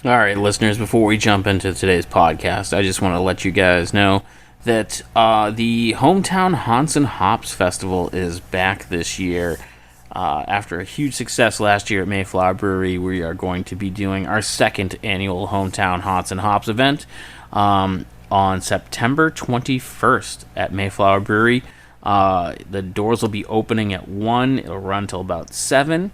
All right, listeners, before we jump into today's podcast, I just want to let you guys know that the Hometown Haunts and Hops Festival is back this year. After a huge success last year at Mayflower Brewery, we are going to be doing our second annual Hometown Haunts and Hops event on September 21st at Mayflower Brewery. The doors will be opening at 1. It'll run till about 7.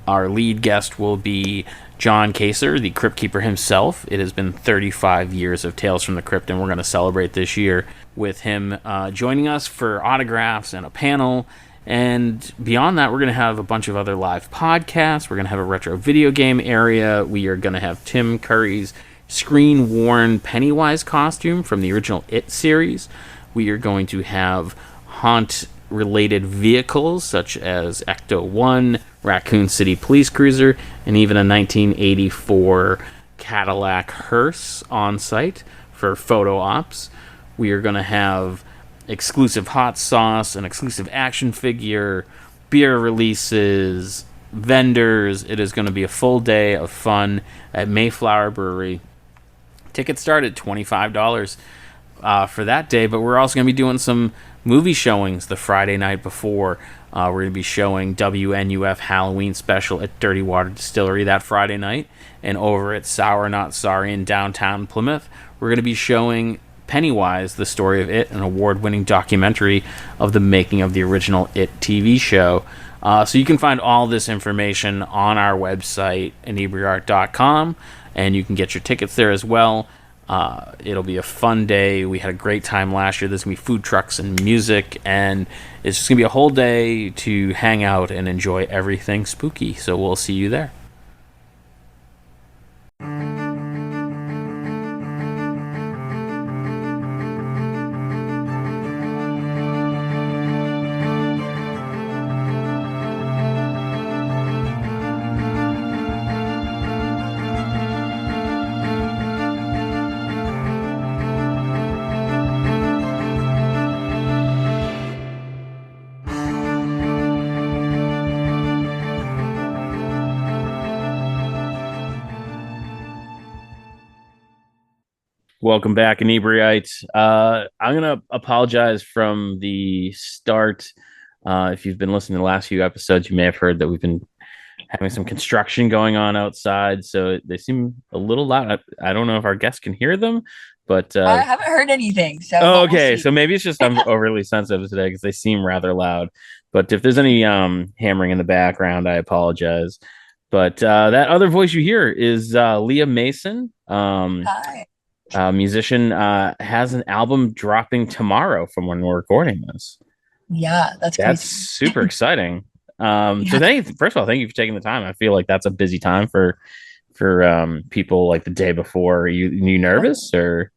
Our lead guest will be John Kaser, the Crypt Keeper himself. It has been 35 years of Tales from the Crypt, and we're going to celebrate this year with him joining us for autographs and a panel. And beyond that, we're going to have a bunch of other live podcasts. We're going to have a retro video game area. We are going to have Tim Curry's screen-worn Pennywise costume from the original It series. We are going to have haunt-related vehicles such as Ecto-1, Raccoon City Police Cruiser, and even a 1984 Cadillac hearse on site for photo ops. We are going to have exclusive hot sauce, an exclusive action figure, beer releases, vendors. It is going to be a full day of fun at Mayflower Brewery. Tickets start at $25 for that day, but we're also going to be doing some movie showings the Friday night before. We're going to be showing WNUF Halloween Special at Dirty Water Distillery that Friday night, and over at Sour Not Sorry in downtown Plymouth, we're going to be showing Pennywise, the story of It, an award-winning documentary of the making of the original It TV show. So you can find all this information on our website, Inebri-art.com, and you can get your tickets there as well. It'll be a fun day. We had a great time last year. There's going to be food trucks and music, and it's just going to be a whole day to hang out and enjoy everything spooky. So we'll see you there. Welcome back, Inebri-art. I'm going to apologize from the start. If you've been listening to the last few episodes, you may have heard that we've been having some construction going on outside, so they seem a little loud. I don't know if our guests can hear them, but I haven't heard anything, so oh, we'll okay. see. So maybe it's just I'm overly sensitive today because they seem rather loud. But if there's any hammering in the background, I apologize. But that other voice you hear is Leah Mason. Hi. Musician, has an album dropping tomorrow from when we're recording this. Yeah, that's That's crazy. super exciting. So Yeah. first of all, thank you for taking the time. I feel like that's a busy time for people like the day before. Are you nervous or?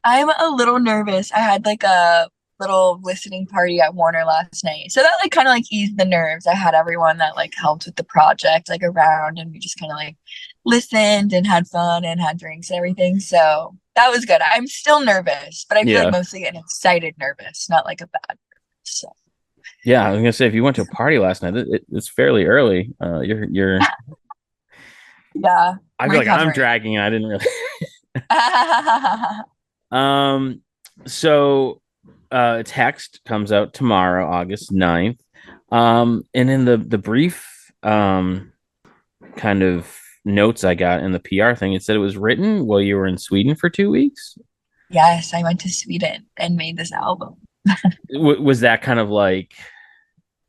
I'm a little nervous. I had like a little listening party at Warner last night. So that like kind of like eased the nerves. I had everyone that like helped with the project like around, and we just kind of like listened and had fun and had drinks and everything. So that was good. I'm still nervous, but I feel like Yeah, mostly an excited nervous, not like a bad nervous. So yeah. I was gonna say if you went to a party last night, it's fairly early. You're. yeah, I feel like I'm recovering. dragging. I didn't really. Um. So, it's Hexed comes out tomorrow, August 9th. And in the brief kind of notes I got in the PR thing, it said it was written while you were in Sweden for 2 weeks. Yes, I went to Sweden and made this album. Was that kind of like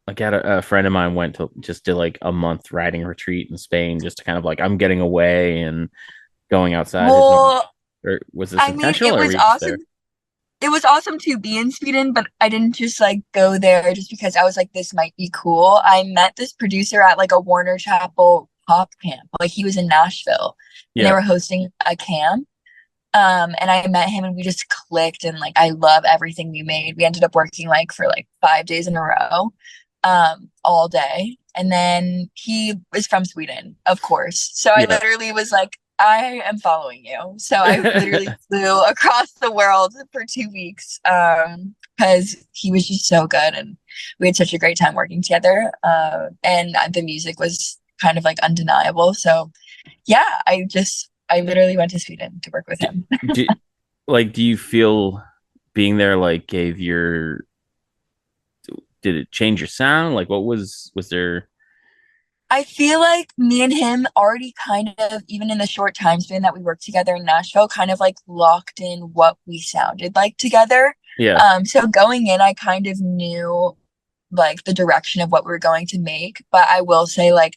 a friend of mine went to just did like a month riding retreat in Spain just to kind of like I'm getting away and going outside his normal, Well, or was this I mean, it intentional or were was you just awesome. there? It was awesome to be in Sweden, but I didn't just like go there just because I was like, this might be cool. I met this producer at like a Warner Chapel pop camp. Like he was in Nashville and they Yeah. were hosting a camp. And I met him and we just clicked and like I love everything we made. We ended up working like for like 5 days in a row, all day. And then he was from Sweden, of course. So I Yeah. literally was like, I am following you. So I literally flew across the world for 2 weeks, because he was just so good and we had such a great time working together. And the music was kind of like undeniable. So yeah, I just I literally went to Sweden to work with Do, him. do, do you feel being there like gave your did it change your sound? Like what was there? I feel like me and him already kind of, even in the short time span that we worked together in Nashville, kind of like locked in what we sounded like together. Yeah. So going in, I kind of knew like the direction of what we were going to make. But I will say, like,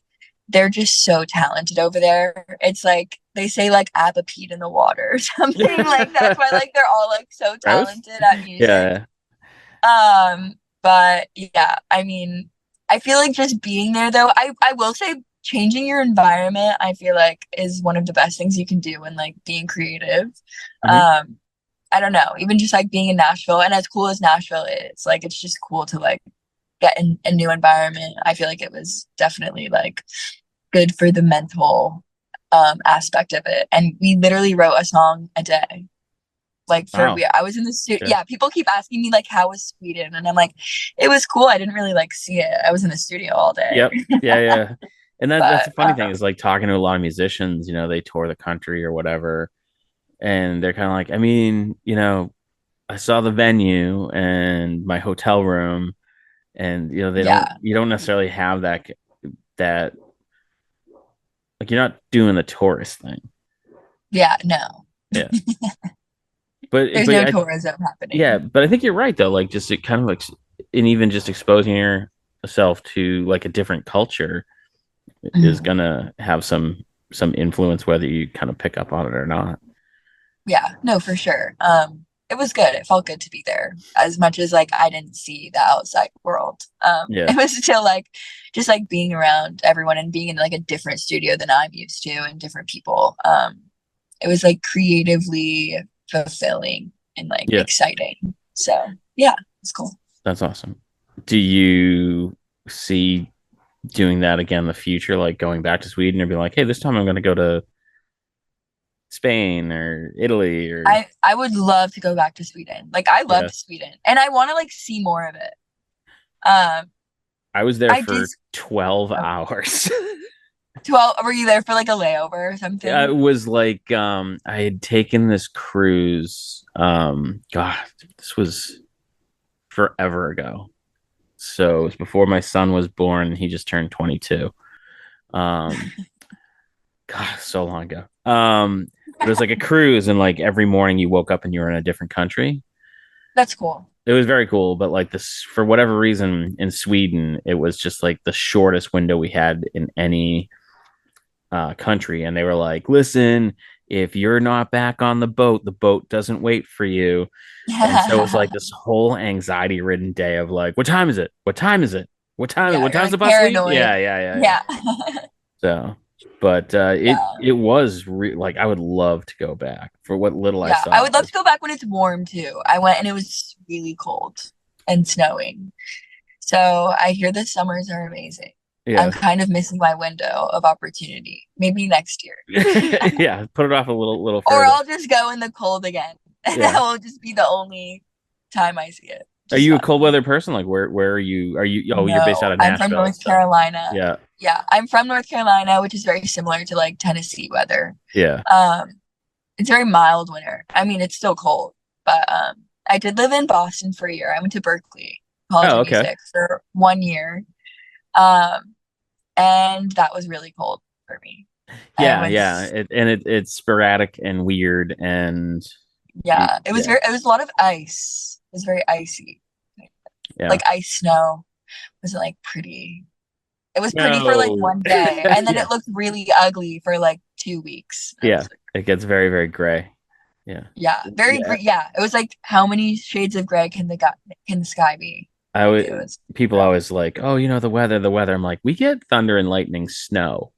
they're just so talented over there. It's like they say, like, Appa peed in the water or something. Like, that's why, like, they're all like so Gross. talented at music. Yeah. But yeah, I mean, I feel like just being there though, I will say changing your environment, I feel like is one of the best things you can do when like being creative. Hmm. Um, I don't know, even just like being in Nashville and as cool as Nashville is, like it's just cool to like get in a new environment. I feel like it was definitely like good for the mental aspect of it. And we literally wrote a song a day. Like for Wow. we I was in the studio. Okay. Yeah, people keep asking me like how was Sweden? And I'm like, it was cool. I didn't really like see it. I was in the studio all day. Yep. Yeah, yeah. And that's the But funny thing is like talking to a lot of musicians, they tour the country or whatever, and they're kind of like, I mean, I saw the venue and my hotel room, and yeah. you don't necessarily have that like you're not doing the tourist thing. Yeah, no. Yeah. But There's but no I tourism yeah, happening. but I think you're right though. Like just it kind of like and even just exposing yourself to like a different culture is Mhm. gonna have some influence whether you kind of pick up on it or not. Yeah, no, for sure. It was good. It felt good to be there as much as like I didn't see the outside world. Yeah. It was still like just like being around everyone and being in like a different studio than I'm used to and different people. It was like creatively fulfilling and like Yeah. exciting. So yeah, it's cool. That's awesome. Do you see doing that again in the future, like going back to Sweden or be like, hey, this time I'm going to go to Spain or Italy or I would love to go back to Sweden. Like I yeah. loved Sweden and I want to like see more of it. Um, I was there I did for 12 oh, hours. 12, were you there for like a layover or It something? was like I had taken this cruise. God, this was forever ago. So it was before my son was born. He just turned 22. Um, God, so long ago. But it was like a cruise, and like every morning you woke up and you were in a different country. That's cool. It was very cool, but like this, for whatever reason, in Sweden, it was just like the shortest window we had in any country, and they were like, "Listen, if you're not back on the boat doesn't wait for you." And so it was like Yeah, this whole anxiety-ridden day of like, "What time is it? What time is it? What time? What you're time's the like bus leave?" paranoid. Yeah, yeah, yeah, yeah. Yeah. So, but Yeah. it was like I would love to go back for what little I Yeah. I saw. would love to go back when it's warm too. I went and it was really cold and snowing. So I hear the summers are amazing. I'm Yeah, kind of missing my window of opportunity. Maybe next year. yeah. Put it off a little Or further. I'll just go in the cold again. And that Yeah. will just be the only time I see it. Are Just you a fun. cold weather person? Like where are you? Are you? Oh, you're based out No, of I'm from Nashville. North So Carolina. yeah, Yeah, I'm from North Carolina, which is very similar to like Tennessee weather. yeah. Um, it's very mild winter. I mean, it's still cold, but I did live in Boston for a year. I went to Berkeley College Oh, of okay. Music for 1 year. Um, and that was really cold for me. I Yeah, yeah. was, It's sporadic and weird and yeah, it was yeah, very, it was a lot of ice. It was very icy, yeah. like ice snow. It wasn't like pretty. It was pretty for like No. 1 day, and then Yeah. it looked really ugly for like 2 weeks. I Yeah. was like, It gets very, very gray. Yeah. yeah, very, Yeah. yeah. It was like, how many shades of gray can the sky be? I Like it would was, people always like, oh, the weather. I'm like, we get thunder and lightning, snow.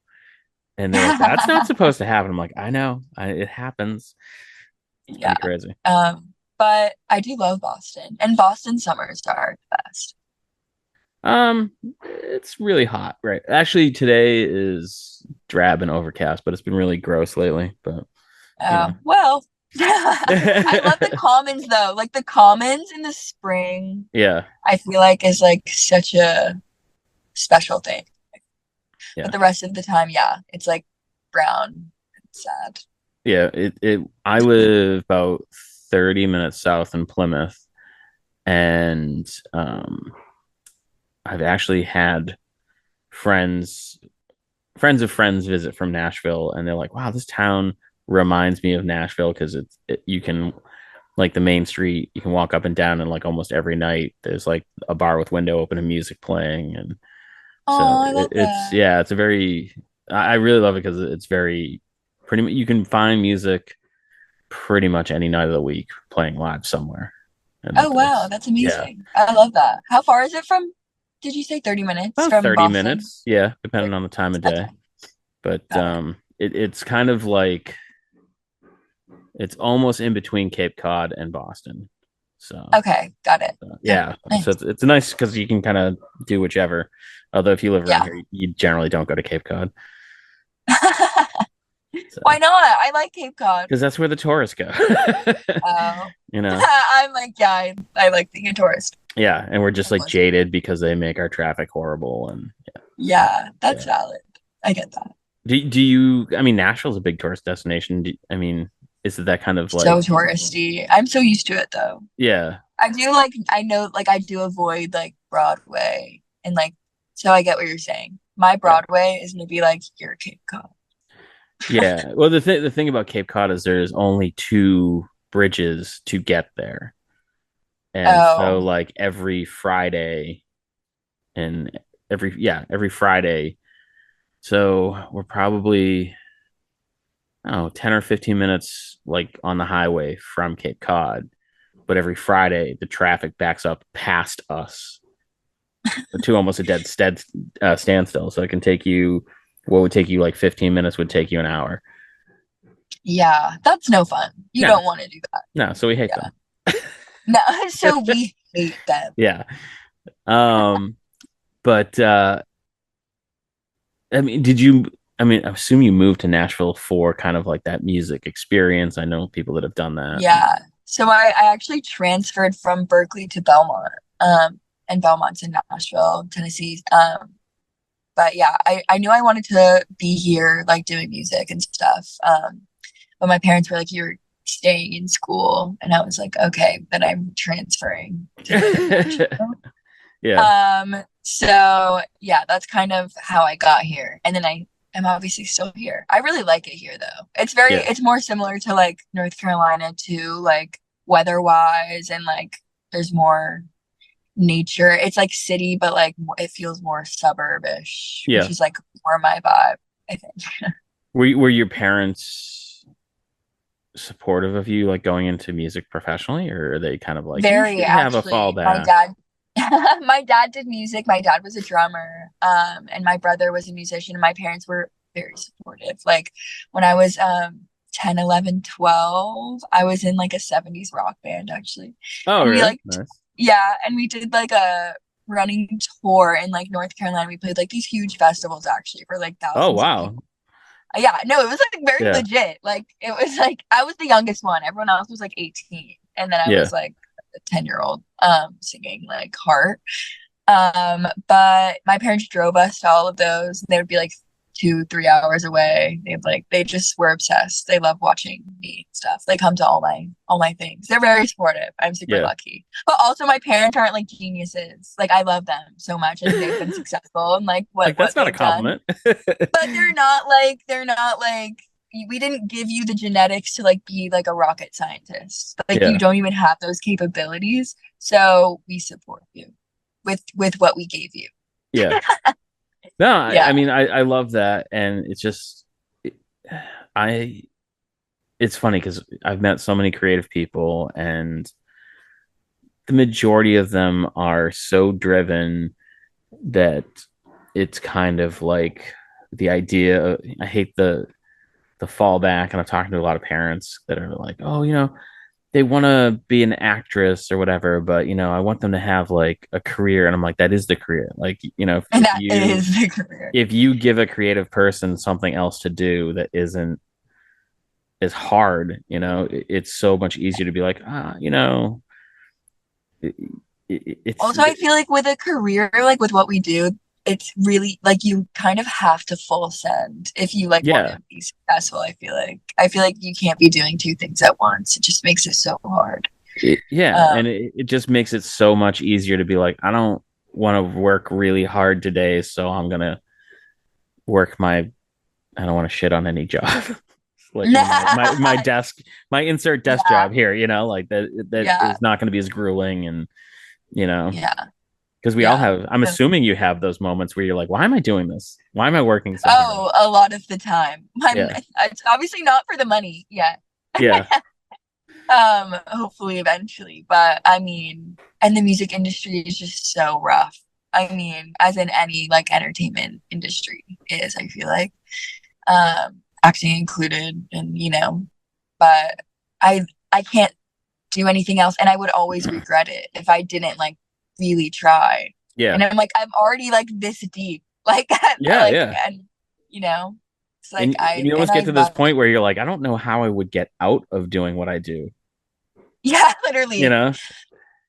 And they're like, that's not supposed to happen. I'm like, I know. It happens. It's yeah. pretty crazy. But I do love Boston, and Boston summers are the best. It's really hot, right? Actually, today is drab and overcast, but it's been really gross lately. But you know. Well, I love the commons though. Like the commons in the spring, Yeah, I feel like is like such a special thing. yeah. But the rest of the time, yeah, it's like brown and sad. Yeah, it I live about 30 minutes south in Plymouth, and I've actually had friends friends of friends visit from Nashville, and they're like, "Wow, this town reminds me of Nashville because you can like the main street, you can walk up and down, and like almost every night there's like a bar with window open and music playing, and so Oh, I love it's that. yeah, it's a very I really love it because it's very pretty much you can find music pretty much any night of the week playing live somewhere, and Oh wow, it's that's yeah, amazing. I love that. How far is it from, did you say 30 minutes about from 30 Boston? minutes, yeah, depending 30 on the time of minutes. day. Okay, But got it. it's kind of like it's almost in between Cape Cod and Boston. So Okay, got it. Okay, yeah, so nice. it's nice because you can kind of do whichever. Although if you live around Yeah. here, you generally don't go to Cape Cod, so Why not? I like Cape Cod. because that's where the tourists go. Oh, You know, I'm like, yeah, I like being a tourist. yeah, and we're just Of like course. jaded because they make our traffic horrible, and Yeah, that's yeah. valid. I get that. Do you? I mean, Nashville's a big tourist destination. I mean, is it that kind of So like touristy. I'm so used to it though. yeah, I do like, I know, like, I do avoid like Broadway and like, so I get what you're saying. My yeah, Broadway is gonna be like your Cape Cod. yeah? Well, the thing about Cape Cod is there's only two bridges to get there, and so Oh, like every Friday and every Friday. So we're probably I don't know 10 or 15 minutes like on the highway from Cape Cod, but every Friday the traffic backs up past us to almost a standstill. So it can take you what would take you like 15 minutes would take you an hour. yeah, that's no fun. You No, don't want to do that. no. So we hate Yeah. them. No, so we hate them. Yeah. Um, but I mean, did you? I mean, I assume you moved to Nashville for kind of like that music experience. I know people that have done that. Yeah. So I actually transferred from Berkeley to Belmont. And Belmont's in Nashville, Tennessee. But yeah, I knew I wanted to be here, like doing music and stuff. But my parents were like, "You're staying in school," and I was like, "Okay, then I'm transferring to live in Nashville." Yeah, So yeah, that's kind of how I got here. And then I am obviously still here. I really like it here though. yeah, It's more similar to like North Carolina too, like weather wise, and like there's more nature. It's like city, but like it feels more suburbish, which yeah. is like more my vibe, I think. Were your parents supportive of you like going into music professionally, or are they kind of like you Very should have a actually. My fallback? dad my dad did music. My dad was a drummer. And my brother was a musician. And my parents were very supportive. Like when I was 10, 11, 12, I was in like a 70s rock band actually. Oh, And we really? like Nice. yeah, and we did like a running tour in like North Carolina. We played like these huge festivals actually for like Oh, thousands of wow. people. Yeah, no, it was like very Yeah, legit. Like it was like I was the youngest one. Everyone else was like 18. And then I yeah, was like a 10-year-old singing like Heart. But my parents drove us to all of those. They would be like 2, 3 hours away. They just were obsessed. They love watching me and stuff. They come to all my things. They're very supportive. I'm super yeah. lucky. But also my parents aren't like geniuses. Like I love them so much. I think they've been successful and like Like what that's not a they've done. compliment. But they're not like we didn't give you the genetics to like be like a rocket scientist. Like you Yeah, don't even have those capabilities. So we support you with what we gave you. yeah. No, I Yeah. mean, I love that, and it's just, I. It's funny because I've met so many creative people, and the majority of them are so driven that it's kind of like the idea. I hate the fallback, and I'm talking to a lot of parents that are like, oh, they want to be an actress or whatever, but I want them to have like a career, and I'm like, that is the career. Like, And that is the career. if you give a creative person something else to do that isn't as hard, it's so much easier to be like, it, it's Also, I feel like with a career, like with what we do, it's really like you kind of have to full send if you like want Yeah. to be successful. I feel like you can't be doing two things at once. It just makes it so hard. Yeah, Um, and it just makes it so much easier to be like, I don't want to work really hard today, so I'm gonna work my. I don't want to shit on any job. Like, my desk, my insert desk yeah, job here, like that yeah, is not going to be as grueling, and you know, yeah, because we all yeah. have. I'm No. assuming you have those moments where you're like, why am I doing this? Why am I working so hard? Oh, a lot of the time. Yeah, It's obviously not for the money yet. yeah, Hopefully eventually, but I mean, and the music industry is just so rough. I mean, as in any like entertainment industry is, I feel like, acting included, and but I I can't do anything else, and I would always regret it if I didn't like really try. yeah, And I'm like, I'm already like this deep, like, yeah, like, yeah. and you know, it's like And you almost I get to this love it. point where you're like, I don't know how I would get out of doing what I do. Yeah, You literally. know?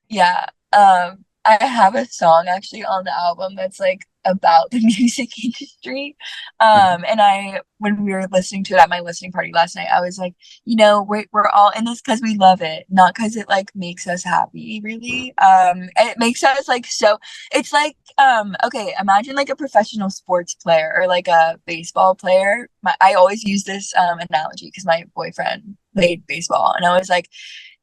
Yeah. I have a song actually on the album that's like about the music industry. Mhm. And when we were listening to it at my listening party last night, I was like, we're all in this because we love it, not because it like makes us happy, really. And it makes us like so. It's like, okay, imagine like a professional sports player or like a baseball player. I always use this analogy because my boyfriend played baseball, and I was like,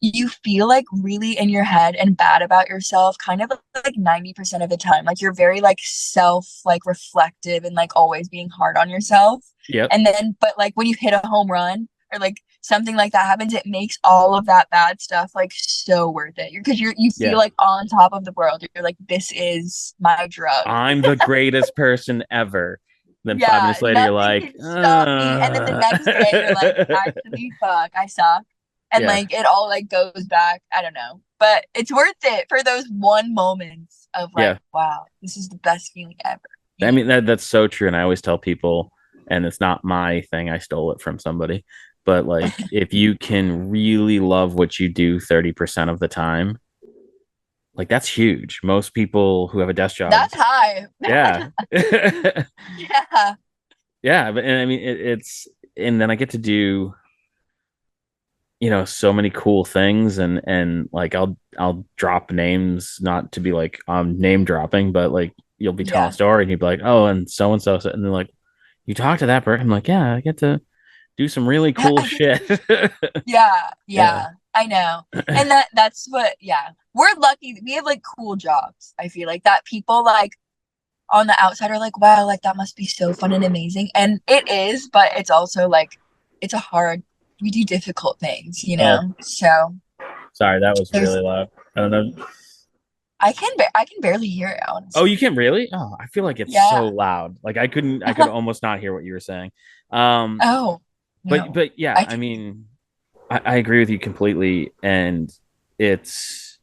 you feel like really in your head and bad about yourself kind of like 90% of the time. Like you're very like self like reflective and like always being hard on yourself. Yep. And then but like when you hit a home run or like something like that happens, it makes all of that bad stuff like so worth it. Because you feel Yeah. like on top of the world. You're like, this is my drug. I'm the greatest person ever. Then five Yeah, minutes later, you're nothing like, can stop me. And then the next day you're like, actually, fuck, I suck. And yeah. like it all like goes back. I don't know. But it's worth it for those one moments of like, Yeah. wow, this is the best feeling ever. I You mean, know? that's so true. And I always tell people, and it's not my thing, I stole it from somebody. But like, if you can really love what you do 30% of the time, like that's huge. Most people who have a desk job, That's high. yeah. Yeah. Yeah. But, and I mean, and then I get to do, so many cool things, and like I'll drop names, not to be like name dropping, but like you'll be telling a Yeah. story and you'll be like, oh, and so and so, and they're like, you talk to that person. I'm like, yeah, I get to do some really cool I get to shit. do Yeah, Yeah. yeah. I know. And that's what yeah. We're lucky. We have like cool jobs. I feel like that people like on the outside are like, wow, like that must be so fun and amazing. And it is, but it's also like it's a hard we do difficult things, you Oh, know? So sorry, that was there's really loud. I don't know. I can barely hear it, Oh, you honestly. can't really? Oh, I feel like it's so Yeah. loud. Like I could almost not hear what you were saying. Um, Oh, no. but yeah, I I can mean, I agree with you completely, and it's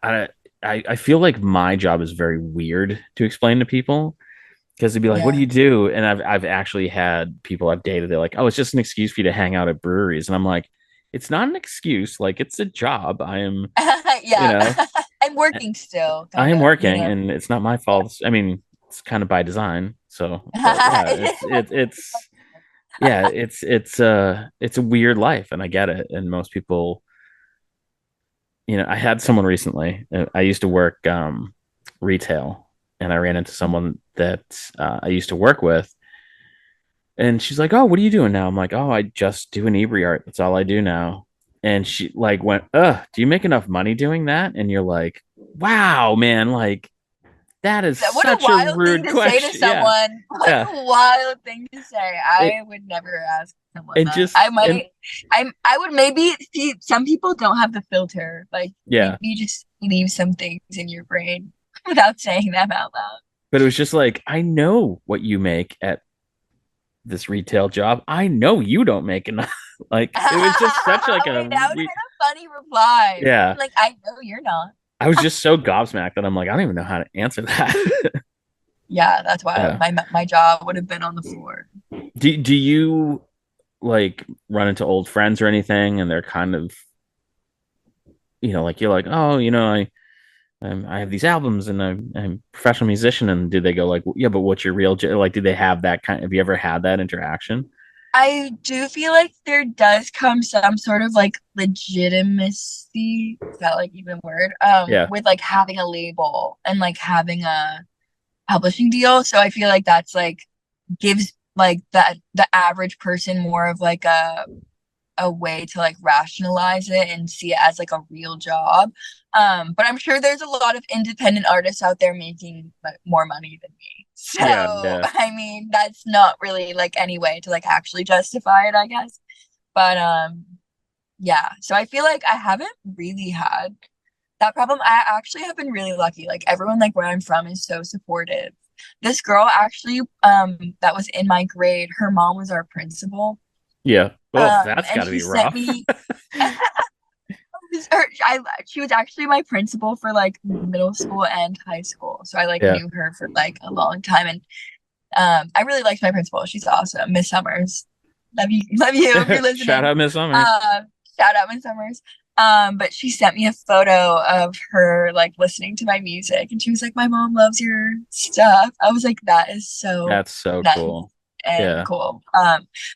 I I feel like my job is very weird to explain to people because they'd be like, "What do yeah. you do?" And I've actually had people I've dated. They're like, "Oh, it's just an excuse for you to hang out at breweries," and I'm like, "It's not an excuse. Like, it's a job. I am, you Yeah. know, I'm working still, I kind am of, working, and it's not my Yeah. fault. I mean, it's kind of by design. So, but yeah, it's yeah, it's a weird life, and I get it. And most people, I had someone recently. I used to work retail, and I ran into someone that I used to work with, and she's like, "Oh, what are you doing now?" I'm like, "Oh, I just do Inebri-art. That's all I do now." And she like went, "Ugh, do you make enough money doing that?" And you're like, "Wow, man, like that is What a such a wild thing rude to say to question." Yeah, someone. What yeah. a wild thing to say. It I would never ask someone and that. just and I would maybe see some people don't have the filter. Like maybe yeah, you just leave some things in your brain without saying them out loud. but it was just like, I know what you make at this retail job. I know you don't make enough. Like it was just such like Wait, that would have been a funny reply. yeah. Like, I know you're not. I was just so gobsmacked that I'm like, I don't even know how to answer that. Yeah, that's wild. Yeah. My job would have been on the floor. Do you like run into old friends or anything and they're kind of, like you're like, oh, I have these albums and I'm a professional musician. And do they go like, yeah, but what's your real like? Do they have that kind? Have you ever had that interaction? I do feel like there does come some sort of like legitimacy, is that like even a word? Yeah, With like having a label and like having a publishing deal. So I feel like that's like gives like that the average person more of like a way to like rationalize it and see it as like a real job. But I'm sure there's a lot of independent artists out there making like more money than me. So yeah, yeah, I mean, that's not really like any way to like actually justify it, I guess. But yeah. So I feel like I haven't really had that problem. I actually have been really lucky. Like everyone like where I'm from is so supportive. This girl actually that was in my grade, her mom was our principal. yeah. Well, that's And got to she be sent rough. me her, she was actually my principal for like middle school and high school. So I like Yeah. knew her for like a long time. And I really liked my principal. She's awesome. Miss Summers. Love you if you're Shout listening. out Miss Summers. Um, Shout out Miss Summers. But she sent me a photo of her like listening to my music and she was like, my mom loves your stuff. I was like, that is so That's so nice cool. and Yeah. cool.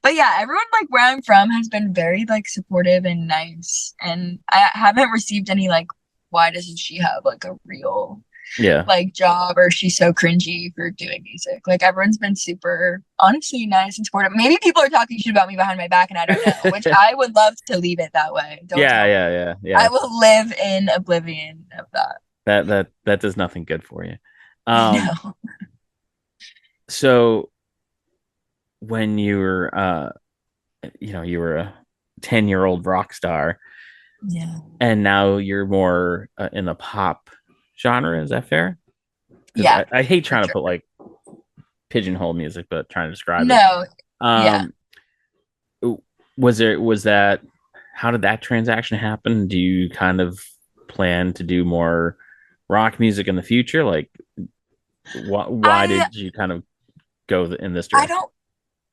But yeah, everyone like where I'm from has been very like supportive and nice. And I haven't received any like, why doesn't she have like a real Yeah. like job or she's so cringy for doing music? Like everyone's been super honestly nice and supportive. Maybe people are talking shit about me behind my back and I don't know, which I would love to leave it that way. Don't Yeah, tell yeah, me. yeah, I yeah. will live in oblivion of that. That does nothing good for you. I Um, know. so when you were you were a 10-year-old rock star Yeah. and now you're more in the pop genre, is that fair? Because Yeah, I hate for trying to sure. put like pigeonhole music, but trying to describe it. No, yeah. Um, was that how did that transaction happen? Do you kind of plan to do more rock music in the future? Like, why I did you kind of go in this I direction? don't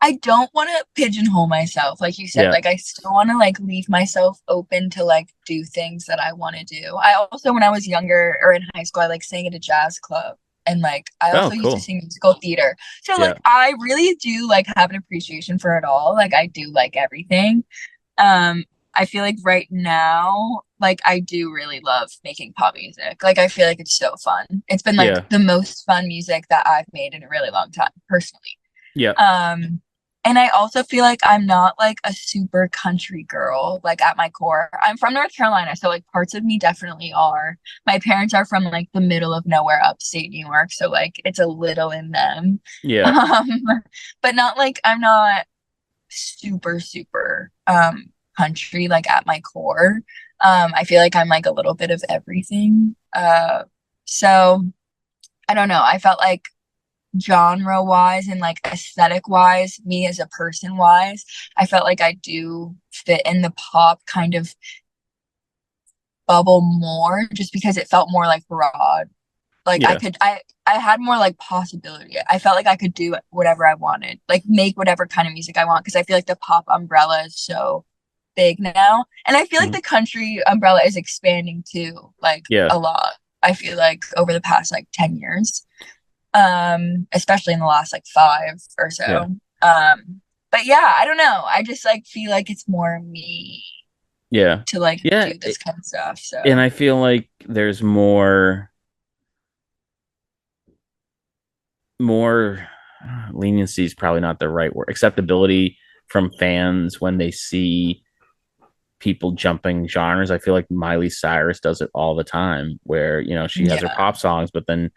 I don't want to pigeonhole myself, like you said. Yeah. Like I still want to like leave myself open to like do things that I want to do. I also, when I was younger or in high school, I like sang at a jazz club, and like I Oh, also used to cool. sing musical theater. So Yeah. like I really do like have an appreciation for it all. Like I do like everything. Um, I feel like right now, like I do really love making pop music. Like I feel like it's so fun. It's been like Yeah. the most fun music that I've made in a really long time, personally. Yeah. Um, and I also feel like I'm not like a super country girl, like at my core. I'm from North Carolina, so like parts of me definitely are. My parents are from like the middle of nowhere, upstate New York, so like it's a little in them. Yeah. Um, but not like I'm not super country like at my core. I feel like I'm like a little bit of everything. So I don't know. I felt like genre wise and like aesthetic wise, me as a person wise, I felt like I do fit in the pop kind of bubble more just because it felt more like broad. Like Yeah. I had more like possibility. I felt like I could do whatever I wanted, like make whatever kind of music I want because I feel like the pop umbrella is so big now. And I feel like Mhm. the country umbrella is expanding too, like Yeah. a lot. I feel like over the past like 10 years. Especially in the last like 5 or Yeah. so. But yeah, I don't know. I just like feel like it's more me Yeah. to like Yeah. do this kind of stuff. And So I feel like there's more leniency is probably not the right word. Acceptability from fans when they see people jumping genres. I feel like Miley Cyrus does it all the time, where she has her yeah, pop songs, but then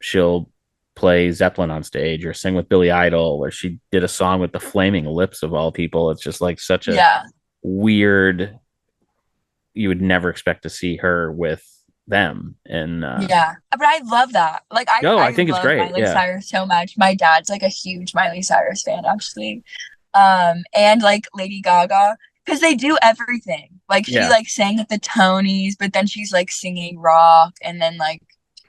she'll play Zeppelin on stage or sing with Billy Idol, or she did a song with the Flaming Lips of all people. It's just like such a yeah, weird. You would never expect to see her with them, and yeah. But I love that. Like no, I I think it's love great. Miley Yeah, Cyrus so much. My dad's like a huge Miley Cyrus fan actually. And like Lady Gaga. Because they do everything. Like she yeah, like sang at the Tonys, but then she's like singing rock and then like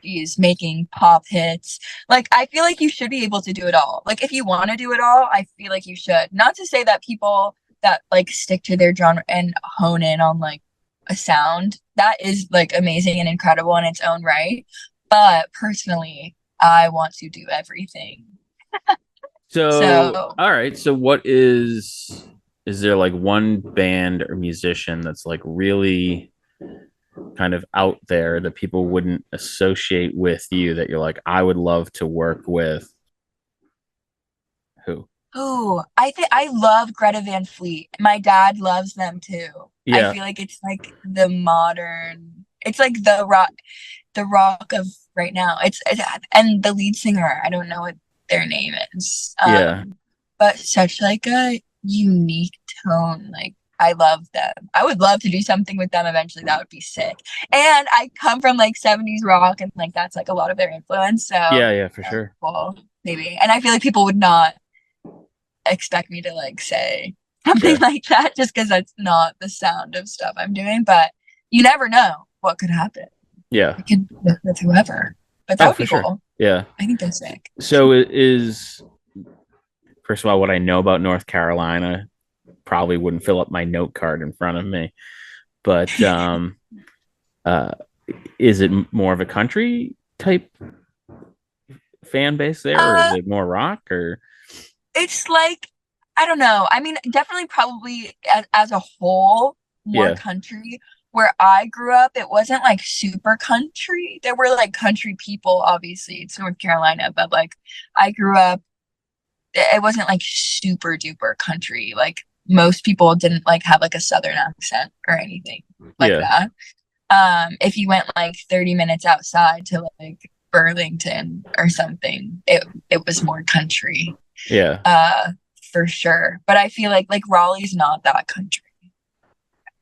she's making pop hits. Like I feel like you should be able to do it all. Like if you want to do it all, I feel like you should. Not to say that people that like stick to their genre and hone in on like a sound that is like amazing and incredible in its own right. But personally, I want to do everything. So, So, all right. So, is there like one band or musician that's like really kind of out there that people wouldn't associate with you that you're like, I would love to work with? Who? oh, I think I love Greta Van Fleet. My dad loves them too. I Yeah. feel like it's like the modern, it's like the rock of right now. It's and the lead singer, I don't know what their name is. Yeah. But such like a unique tone. Like I love them. I would love to do something with them eventually. That would be sick. And I come from like 70s rock and like that's like a lot of their influence. So Yeah. Yeah. For sure. cool, maybe. And I feel like people would not expect me to like say something Yeah. like that just because that's not the sound of stuff I'm doing. But you never know what could happen. Yeah. It could with whoever. But that Oh, would for be sure. cool. Yeah. I think that's sick. So it is, first of all, what I know about North Carolina probably wouldn't fill up my note card in front of me. But uh, is it more of a country type fan base there, or is Uh, it more rock? Or it's like I don't know. I mean, definitely probably as a whole, more yeah, country. Where I grew up, it wasn't like super country. There were like country people, obviously. It's North Carolina, but like I grew up, it wasn't like super duper country. Like most people didn't like have like a southern accent or anything like yeah, that. If you went like 30 minutes outside to like Burlington or something, it was more country. yeah. Uh for sure. But I feel like Raleigh's not that country.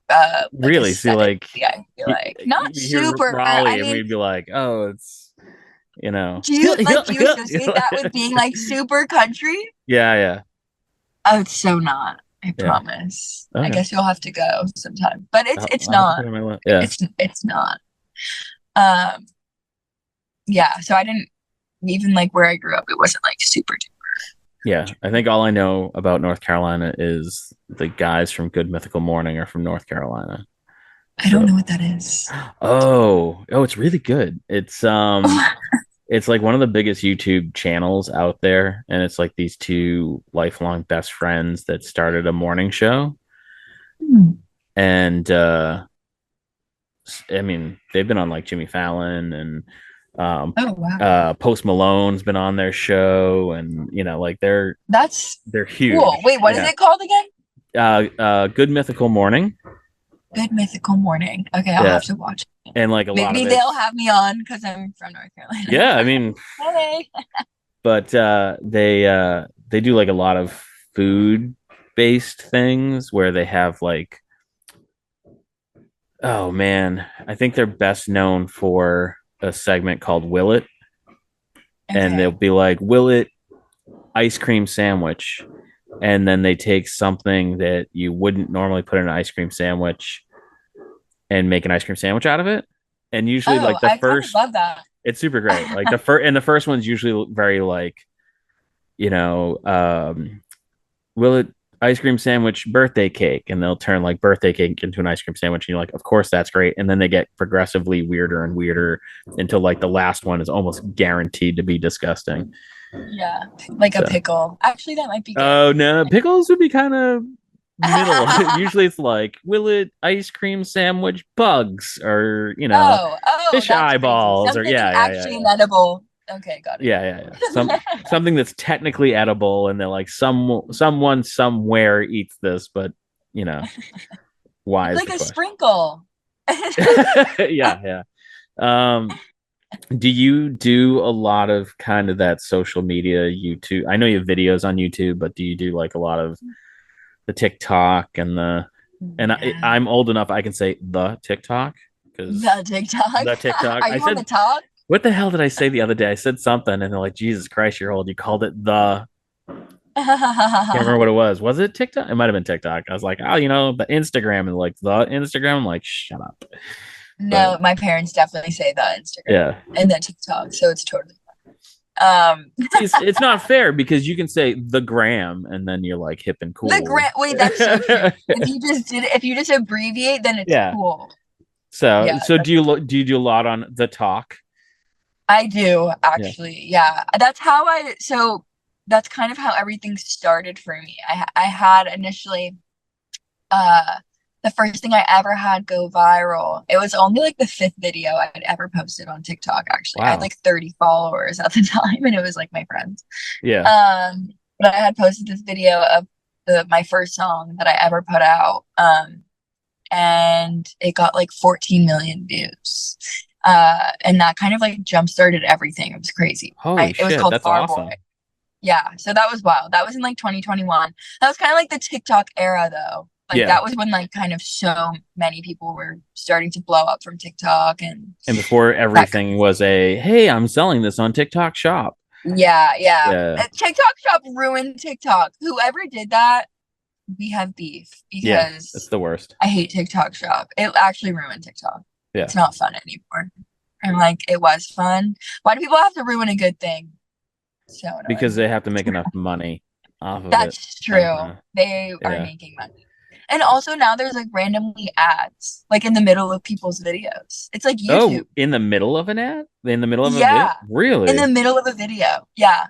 Like Really? See, aesthetically, like I feel like not you hear super. I Raleigh, and mean, we'd be like, oh, it's you know, do you associate that with being like super country? yeah, yeah, Oh, it's so not. I yeah. promise. I Okay, guess you'll have to go sometime. But it's I'll have to put not. it on my list. Yeah, It's not. Um yeah, so I didn't even like where I grew up, it wasn't like super yeah. I think all I know about North Carolina is the guys from Good Mythical Morning are from North Carolina. I don't So, know what that is. it's really good. It's like one of the biggest YouTube channels out there, and it's like these two lifelong best friends that started a morning show, Hmm. and I mean they've been on like Jimmy Fallon and um, Oh wow. Post Malone's been on their show, and you know like That's they're cool. huge. Wait, what is Yeah, it called again? Good Mythical Morning. Good Mythical Morning. Okay, I'll Yeah, have to watch it. and like a lot of Maybe they'll it's have me on because I'm from North Carolina. yeah. I mean, Hey. but they do like a lot of food based things where they have like oh man, I think they're best known for a segment called Will It, and they'll Okay. be like Will It ice cream sandwich, and then they take something that you wouldn't normally put in an ice cream sandwich and make an ice cream sandwich out of it. And usually Oh, like the I kind of first love that. it's super great. Like the first one's usually very like, you know, will it ice cream sandwich birthday cake, and they'll turn like birthday cake into an ice cream sandwich, and you're like of course that's great, and then they get progressively weirder and weirder until like the last one is almost guaranteed to be disgusting. Yeah, like a So pickle. Actually, that might be good. oh no, pickles would be kind of middle. Usually it's like will it ice cream sandwich bugs, or you know, Oh, fish that's crazy. eyeballs, or Something yeah, yeah, yeah, actually yeah. inedible. Okay, got it. Yeah, yeah, yeah. Something that's technically edible, and they're like someone somewhere eats this, but you know, why It's is like the a question? sprinkle. Yeah, yeah. Um, do you do a lot of kind of that social media YouTube? I know you have videos on YouTube, but do you do like a lot of the TikTok and Yeah. I'm old enough I can say the TikTok because The TikTok. the TikTok. Are I you on the said talk? what the hell did I say the other day? I said something and they're like, Jesus Christ, you're old. You called it the can't remember what it was. Was it TikTok? It might have been TikTok. I was like, oh, the Instagram and like the Instagram. I'm like, shut up. But No, my parents definitely say the Instagram yeah, and then TikTok, so it's totally. It's not fair because you can say the gram and then you're like hip and The cool. grant. Wait, that's so true. If you just abbreviate, then it's Yeah. cool. So Yeah, do you do a lot on the talk? I do Yeah. actually. Yeah, that's how I. So that's kind of how everything started for me. I had initially uh the first thing I ever had go viral. It was only like the fifth video I'd ever posted on TikTok. Actually, I had Wow. like 30 followers at the time, and it was like my friends. Yeah. But I had posted this video of my first song that I ever put out. And it got like 14 million views. And that kind of like jump started everything. It was crazy. Holy It was shit, called that's Far Boy. awesome. Yeah, so that was wild. That was in like 2021. That was kind of like the TikTok era though. Like Yeah. that was when like kind of so many people were starting to blow up from TikTok and And before that. everything was a hey, I'm selling this on TikTok shop. Yeah, yeah. Yeah. TikTok shop ruined TikTok. Whoever did that, we have beef Yeah. It's because the worst. I hate TikTok shop. It actually ruined TikTok. Yeah. It's not fun anymore. And like it was fun. Why do people have to ruin a good thing? So Because annoying. they have to make enough money off of it. That's true. Uh-huh. They are Yeah. making money. And also now there's like randomly ads like in the middle of people's videos. It's like Oh, YouTube. in the middle of an ad? In the middle of a video? Yeah. In the Really? middle of a video. Yeah.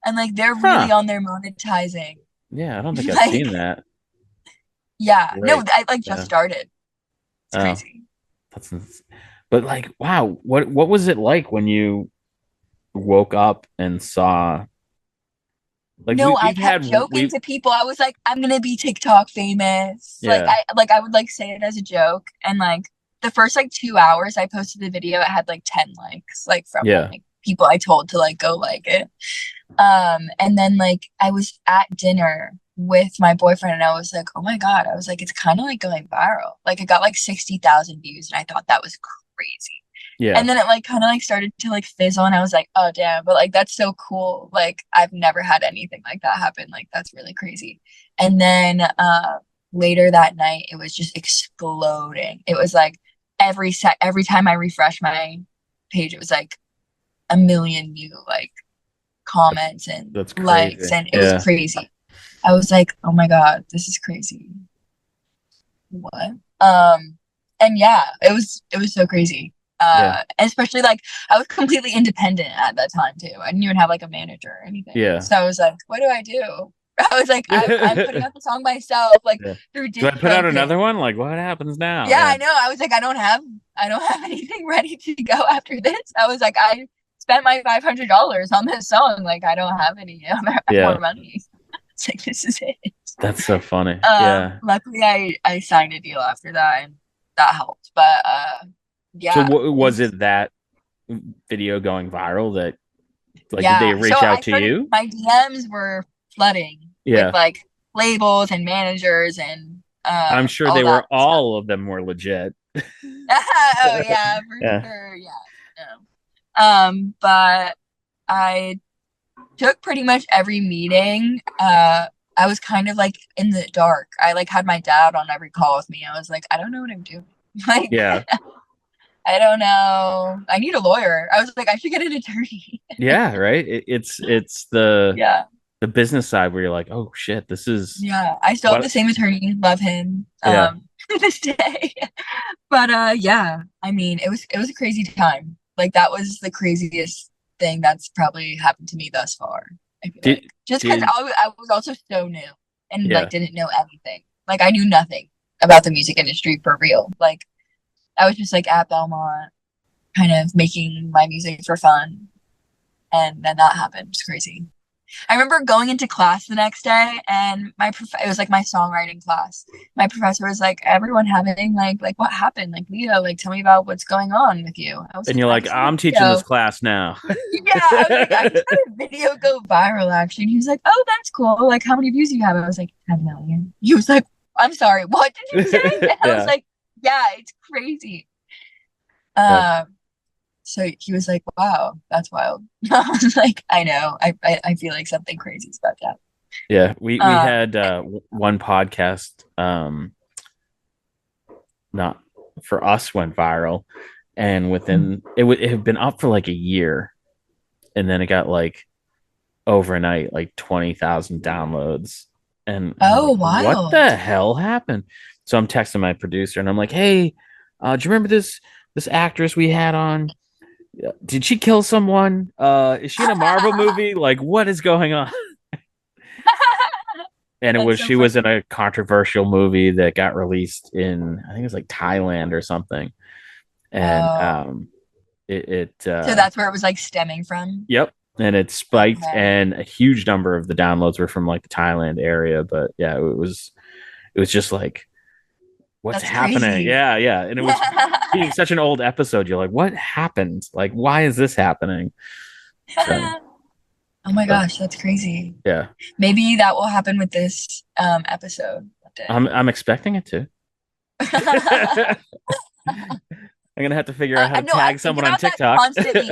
And like they're really Huh. on there monetizing. Yeah, I don't think I've Like, seen that. yeah. No, Right. I like just Yeah. started. It's Oh, crazy. but like, wow, what was it like when you woke up and saw like No, I we've kept had joking we to people. I was like, I'm gonna be TikTok famous. yeah, I would like say it as a joke. And like the first like 2 hours I posted the video, it had like 10 likes, like from yeah, like people I told to like go like it. And then like I was at dinner with my boyfriend and I was like, oh my God, I was like, it's kind of like going viral. Like it got like 60,000 views and I thought that was crazy. yeah, And then it like kind of like started to like fizzle and I was like, oh damn, but like that's so cool. Like I've never had anything like that happen. Like that's really crazy. And then later that night it was just exploding. It was like every time I refresh my page, it was like a million new like comments and that's likes crazy. and it was Yeah, crazy. I was like, oh my God, this is crazy. What? And yeah, it was so crazy. yeah, Especially like I was completely independent at that time too. I didn't even have like a manager or anything. yeah. So I was like, what do I do? I was like, I'm putting Yeah. out the song myself, like through Do I put out DistroKid. another one? Like what happens now? Yeah, Yeah. I know. I was like, I don't have anything ready to go after this. I was like, I spent my $500 on this song. Like, I don't have any more Yeah. money. It's like this is it. That's so funny. Yeah. Luckily, I signed a deal after that, and that helped. But So yeah, was it that video going viral that like did they yeah. So reach I out to started. you? My DMs were flooding with Yeah. like labels and managers and I'm sure all they that were stuff. all of them were legit. Oh yeah, for Yeah. sure. Yeah. No. But I took pretty much every meeting. I was kind of like in the dark. I like had my dad on every call with me. I was like, I don't know what I'm doing. Like, Yeah. I don't know. I need a lawyer. I was like, I should get an attorney. Yeah, right. It's the Yeah. the business side where you're like, oh shit, this is Yeah. I still have the what? same attorney. Love him. Yeah, To this day. But yeah, I mean, it was a crazy time. Like that was the craziest thing that's probably happened to me thus far. I feel did like just because did I was also so new and like yeah. didn't know anything. Like I knew nothing about the music industry for real. Like I was just like at Belmont, kind of making my music for fun, and then that happened. It's crazy. I remember going into class the next day and it was like my songwriting class. My professor was like, everyone having like what happened? Like Leah, like tell me about what's going on with you. I was And like, you're I like, just had a I'm teaching this video. class now. Yeah, I was like, I just had a video go viral actually. And he was like, oh, that's cool. Like how many views do you have? I was like, 10 million. He was like, I'm sorry, what did you say? And I was Yeah. like, yeah, it's crazy. Yeah. Um, so he was like, wow, that's wild. I was like, I know. I feel like something crazy is about to happen. Yeah. We Um, had one podcast not for us went viral and within it had been up for like a year and then it got like overnight like 20,000 downloads, and I'm Oh, like, what wild. the hell happened? So I'm texting my producer, and I'm like, hey, do you remember this actress we had on? Did she kill someone? Is she in a Marvel movie? Like, what is going on? And it That's was so she was in funny. a controversial movie that got released in, I think it was like Thailand or something. And Oh, so it that's where it was like stemming from. yep, and it spiked, Okay. and a huge number of the downloads were from like the Thailand area. But yeah, it was just like, what's That's happening? crazy. Yeah, yeah, and it was being such an old episode. You're like, what happened? Like, why is this happening? So, Oh my but gosh, that's crazy. yeah, Maybe that will happen with this episode one day. I'm expecting it to. I'm gonna have to figure out how I to know, I tag think someone on about that TikTok. constantly.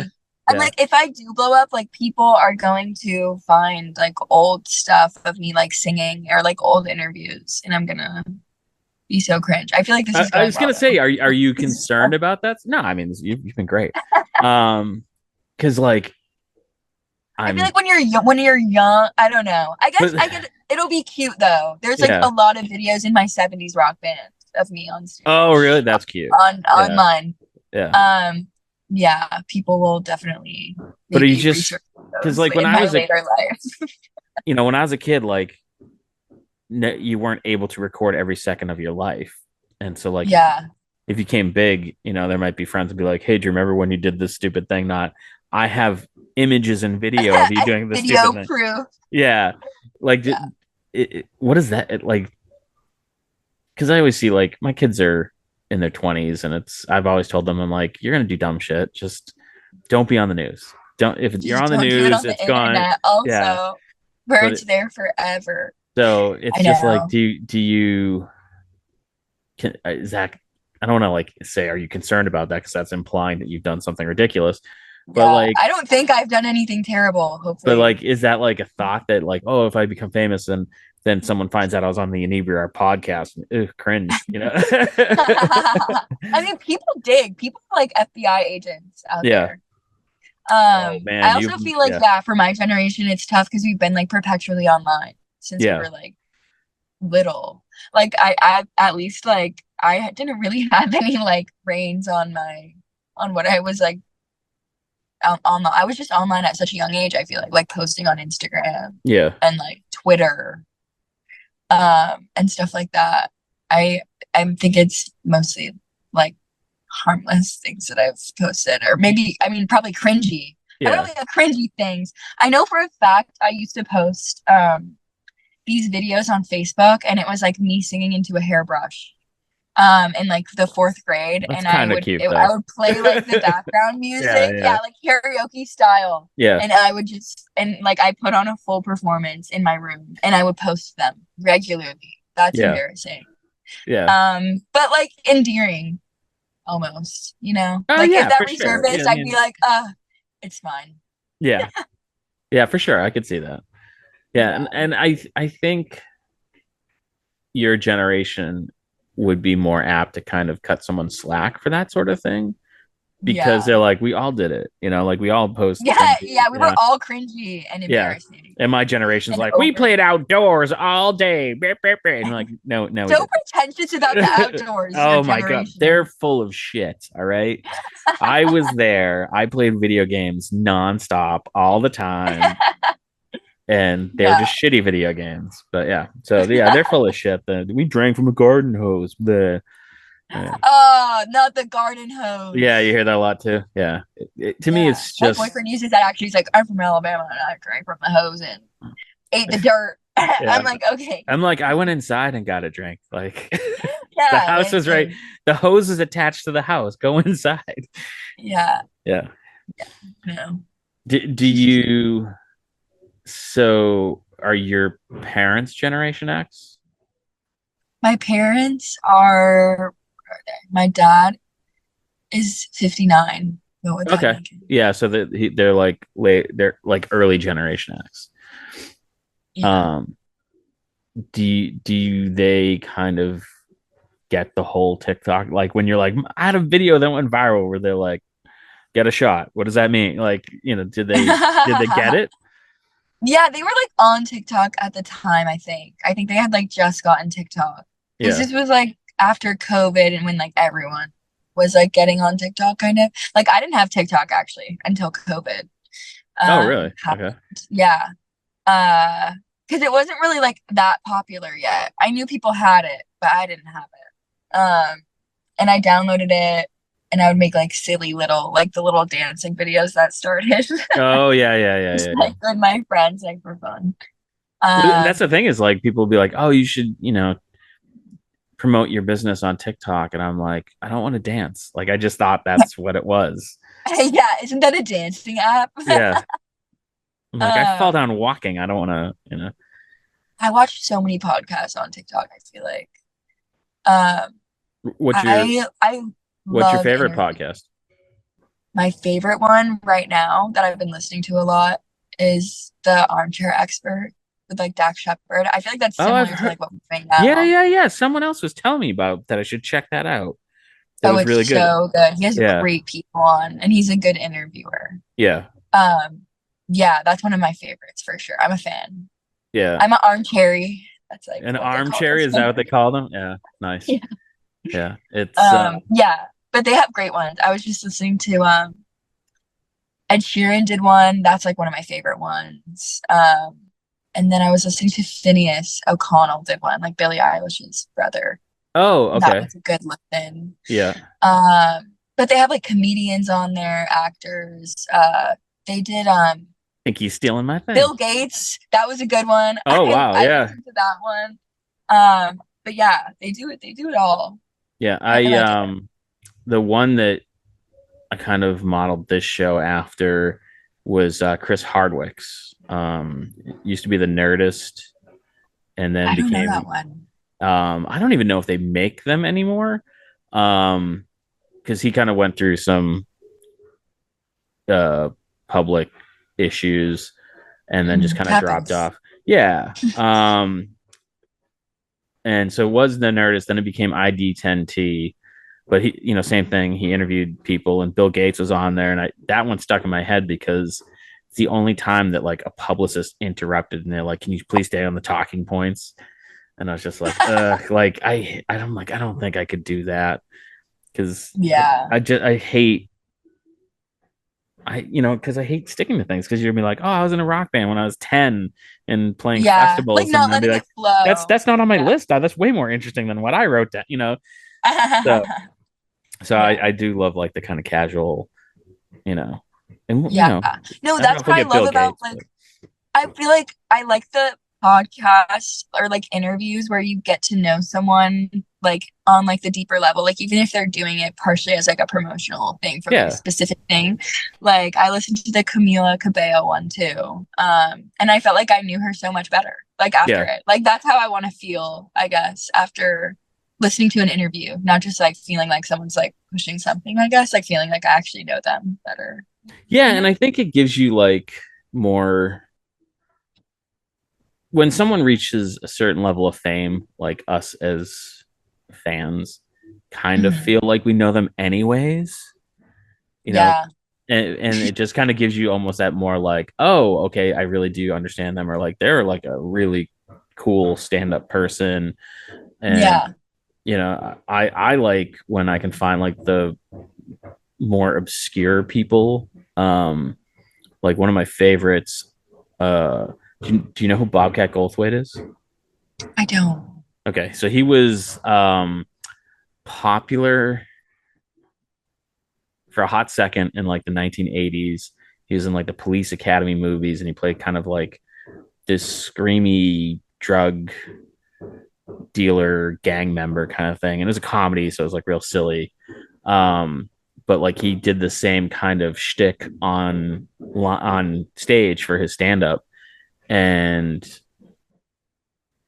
I'm Yeah. like, if I do blow up, like people are going to find like old stuff of me like singing or like old interviews, and I'm gonna be so cringe. I feel like this is I going was well gonna say, though. are you This is concerned about that? No, I mean you've been great. Because like I feel I'm, like when you're young, I don't know. I but guess I could. It'll be cute though. There's like yeah. a lot of videos in my '70s rock band of me on Oh, really? stage That's cute. on Yeah, online. yeah. Um, yeah, people will definitely But are you maybe just research because those like when in I my was a, later life. when I was a kid, like you weren't able to record every second of your life, and so like Yeah, if you came big, there might be friends who be like, hey, do you remember when you did this stupid thing? Not, I have images and video of you I have doing this stupid video thing. proof. Yeah, like Yeah, what is that? Like, because I always see like my kids are in their 20s, and I've always told them, I'm like, you're gonna do dumb shit, just don't be on the news. Don't, if you're just on the don't do it news, on the it's gone. internet. Yeah, Also, where but it's there forever. so I it's just like, know. do you Zach, I don't want to like say, are you concerned about that? Because that's implying that you've done something ridiculous. But Yeah, like, I don't think I've done anything terrible. Hopefully. is that like a thought that like, oh, if I become famous and then someone finds out I was on the Inebri-art podcast, cringe, I mean, people dig. People are like FBI agents out Yeah. there. Oh I man, also feel like yeah, yeah, for my generation, it's tough because we've been like perpetually online since we yeah, were like little. Like I at least like I didn't really have any like reins on my on what I was like on. I was just online at such a young age. I feel like posting on Instagram yeah. and like Twitter, and stuff like that. I I think it's mostly like harmless things that I've posted, or maybe I mean probably cringy. Yeah. Probably cringy things. I know for a fact I used to post these videos on Facebook, and it was like me singing into a hairbrush in like the fourth grade, That's and kind of cute I though. would play like the background Yeah, music, yeah, yeah, like karaoke style, yeah, and I would just and like I put on a full performance in my room, and I would post them regularly. That's yeah, embarrassing. yeah. But like endearing almost, Oh like if yeah, that for sure. Yeah, resurfaced, I I'd be mean, like, it's fine. yeah, yeah, for sure. I could see that. Yeah, and Yeah, I think your generation would be more apt to kind of cut someone slack for that sort of thing, because yeah, they're like, we all did it, like we all post yeah, cringy, yeah. We were all cringy and yeah. embarrassing And my generation's and like, we over played outdoors all day. Beep, beep, beep. And you're like, no, no, we so didn't. pretentious about the outdoors. Your Oh my god, they're generation. full of shit. All right. I was there. I played video games nonstop all the time, and they were Yeah. just shitty video games. But yeah, so yeah, they're full of shit. We drank from a garden hose. Yeah. Oh, not the garden Yeah, you hose. hear that a lot too. Yeah, to me, Yeah, it's my just boyfriend uses that actually. He's like, I'm from Alabama and I drank from the hose and ate the dirt. yeah. I'm like, okay, I'm like, I went inside and got a drink. Like, the yeah, house was right. and The hose is attached to the house. Go inside. yeah, Yeah. no. Do you? So, are your parents Generation X? My parents are. My dad is 59. What would that Okay. make him? Yeah. So they're like they're like early Generation X. Yeah. Um, do they kind of get the whole TikTok, like when you're like, I had a video that went viral where they're like, get a shot. What does that mean? Like, did they get it? Yeah, they were like on TikTok at the time, I think. I think they had like just gotten TikTok. Because Yeah. this was like after COVID and when like everyone was like getting on TikTok kind of. Like I didn't have TikTok actually until COVID Oh, really? happened. Okay. Yeah. Because it wasn't really like that popular yet. I knew people had it, but I didn't have it. And I downloaded it and I would make like silly little like the little dancing videos that started Oh, yeah, yeah, yeah, just yeah, yeah. like with my friends like for fun. Well, and that's the Um, thing is like people will be like, "Oh, you should, promote your business on TikTok." And I'm like, "I don't want to dance." Like I just thought that's what it was. yeah, isn't that a dancing app? Yeah. I'm like, I fall um, down walking. I don't want to. I watch so many podcasts on TikTok, I feel like. Um, What's your I what's your love favorite interviews. podcast? My favorite one right now that I've been listening to a lot is the Armchair Expert with like Dak Shepard. I feel like that's Oh, I've similar to heard. like what we're doing Yeah, now. yeah, yeah. Someone else was telling me about that. I should check that out. It Oh, was it's really good. so good. He has Yeah, great people on and he's a good interviewer. yeah, Um, yeah, that's one of my favorites for sure. I'm a fan. yeah. I'm an armcherry. That's like An what they call armchair, us. is that what they call them? Yeah, nice. Yeah. Yeah, it's Yeah, but they have great ones. I was just listening to Ed Sheeran did one. That's like one of my favorite ones. And then I was listening to Phineas O'Connell did one, like Billie Eilish's brother. oh, That okay. was a good listen. Yeah. But they have like comedians on there, actors. They did Think he's stealing my thing. Bill Gates. That was a good one. Oh, wow. I Yeah. listened to that one. But yeah, they do it. They do it all. Yeah, I I like it. the one that I kind of modeled this show after was Chris Hardwick's. Used to be the Nerdist and then I don't know became that one. I don't even know if they make them anymore. Because he kind of went through some uh public issues and then just kind of dropped Happens. off. Yeah. And so it was the Nerdist, then it became ID10T. But he, same thing. He interviewed people, and Bill Gates was on there, and that one stuck in my head because it's the only time that like a publicist interrupted, and they're like, "Can you please stay on the talking points?" And I was just like, like I don't think I could do that because Yeah. I hate because I hate sticking to things because you're gonna be like, oh, I was in a rock band when I was 10 and playing Yeah. Like festivals, and not I'd be letting like, it flow. that's not on my Yeah. list. That's way more interesting than what I wrote down. So so Yeah. I do love like the kind of casual, you know, and Yeah. No, I don't know that's if we'll what I get love Bill about Gates, like but I feel like I like the podcast or like interviews where you get to know someone like on like the deeper level, like even if they're doing it partially as like a promotional thing for like a yeah, specific thing. Like I listened to the Camila Cabello one too. And I felt like I knew her so much better like after yeah, it. Like that's how I want to feel, I guess, after listening to an interview, not just like feeling like someone's like pushing something, I guess, like feeling like I actually know them better, yeah, you and know? I think it gives you like more when someone reaches a certain level of fame, like us as fans, kind of Mhm. feel like we know them anyways, you know, Yeah. and it just kind of gives you almost that more like, oh, okay, I really do understand them, or like they're like a really cool stand-up person, and Yeah. I like when I can find like the more obscure people. Like one of my favorites. Do you know who Bobcat Goldthwait is? I don't. Okay, so he was popular for a hot second in like the 1980s. He was in like the Police Academy movies, and he played kind of like this screamy drug dealer gang member kind of thing. And it was a comedy, so it was like real silly. Um, but like he did the same kind of shtick on stage for his stand up, and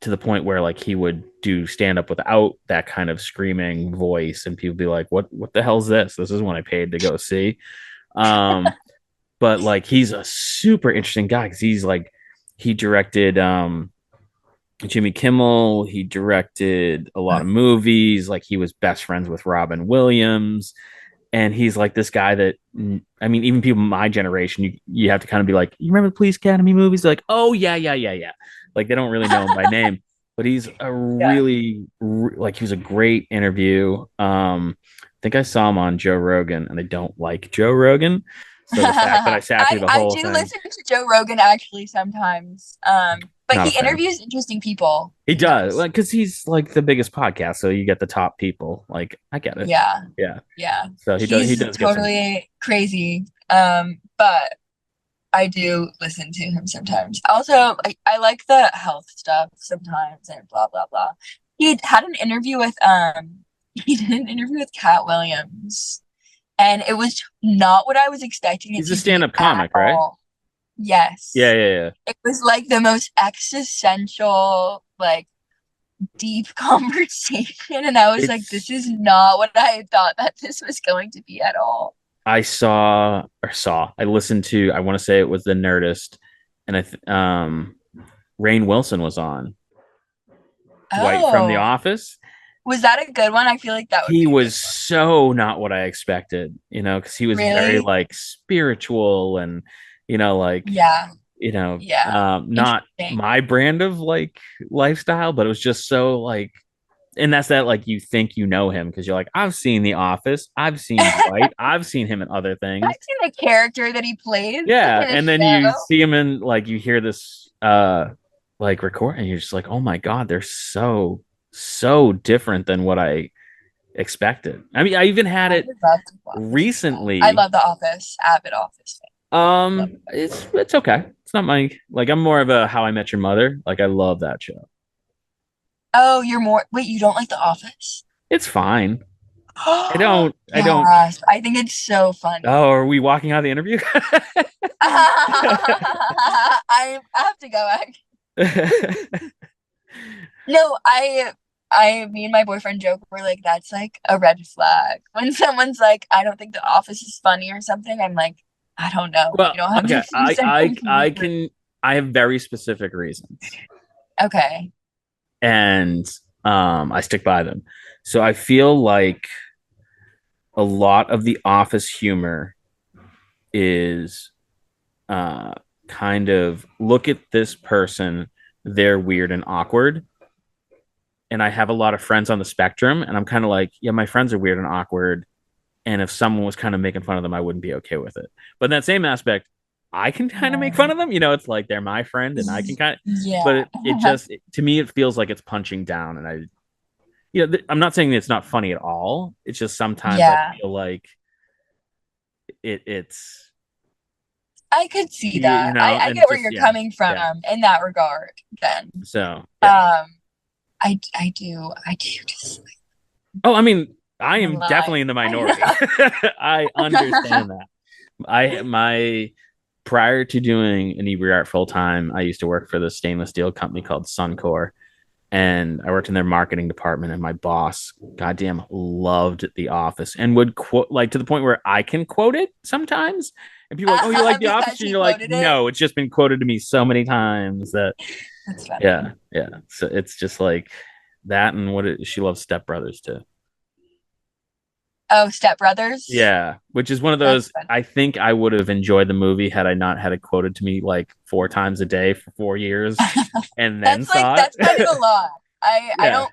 to the point where like he would do stand up without that kind of screaming voice, and people be like, "What the hell's this? This is what I paid to go see." Um, but like he's a super interesting guy because he directed Jimmy Kimmel. He directed a lot of movies. Like he was best friends with Robin Williams, and he's like this guy that I mean, even people my generation, you have to kind of be like, you remember the Police Academy movies? They're like, oh yeah, yeah, yeah, yeah. Like they don't really know him by name, but he's a Yeah. really like he was a great interview. I think I saw him on Joe Rogan, and I don't like Joe Rogan, so the fact that I sat through the I whole do thing, listen to Joe Rogan actually sometimes. But not a he fan. interviews interesting people. He He does, does. like, because he's like the biggest podcast, so you get the top people. Like, I get it. Yeah. Yeah. Yeah. So he does. He He's does get some. totally crazy. But I do listen to him sometimes. Also, I like the health stuff sometimes and blah blah blah. He had an interview with he did an interview with Cat Williams, and it was not what I was expecting it He's a to be stand-up at comic, right? all. Yeah, Yes. yeah, yeah. It was like the most existential, like deep conversation, and I was like, this It's is not what I thought that this was going to be at all. I saw I listened to I want to say it was the Nerdist, and Rainn Wilson was on Dwight from The Oh, Office. was that a good one? I feel like that would He be a good was one. so not what I expected, because he was very Really? like spiritual and like Yeah. Yeah. not Interesting. my brand of like lifestyle, but it was just so like, and that's that like you think you know him because you're like, I've seen The Office, I've seen I've Dwight, I've seen him in other things. seen the character that he plays Yeah, in a and then you show. see him in like you hear this like record and you're just like, oh my god, they're so different than what I expected. I mean, I even had I it would love to watch that. I recently. love The Office. Avid Office fan. Love it. It's okay. It's not my like I'm more of a How I Met Your Mother. Like I love that show. Oh, you're more. Wait, you don't like The Office? It's fine. Oh, I don't yes. I think it's so funny. Oh, are we walking out of the interview? I have to go back. No, me and my boyfriend joke. We're like, that's like a red flag. When someone's like, I don't think The Office is funny or something, I'm like, I don't know. Well, You don't have okay. to use that completely. I have very specific reasons. Okay. And I stick by them. So I feel like a lot of the office humor is kind of look at this person, they're weird and awkward. And I have a lot of friends on the spectrum, and I'm kind of like, yeah, my friends are weird and awkward. And if someone was kind of making fun of them, I wouldn't be okay with it. But in that same aspect, I can kind of make fun of them. It's like they're my friend, and I can kind of, but Yeah. it just to me it feels like it's punching down, and I'm not saying that it's not funny at all. It's just sometimes I Yeah. feel like it's I could see that. I and get where just you're coming from yeah. in that regard then. So yeah. Um, I do just Oh, I mean, I like am lie. definitely in the I minority. I understand that. I my prior to doing Inebri-art full time, I used to work for the stainless steel company called Suncor, and I worked in their marketing department. And my boss, goddamn, loved The Office and would quote like to the point where I can quote it sometimes. And people are like, "Oh, you like The Office?" Because And he you're like, quoted it. "No, it's just been quoted to me so many times that That's funny. yeah, yeah." So it's just like that, and she loves Step Brothers too. Oh, Step Brothers. Yeah, which is one of That's those. funny. I think I would have enjoyed the movie had I not had it quoted to me like 4 times a day for 4 years, and then saw That's kind of a it. lot. Yeah,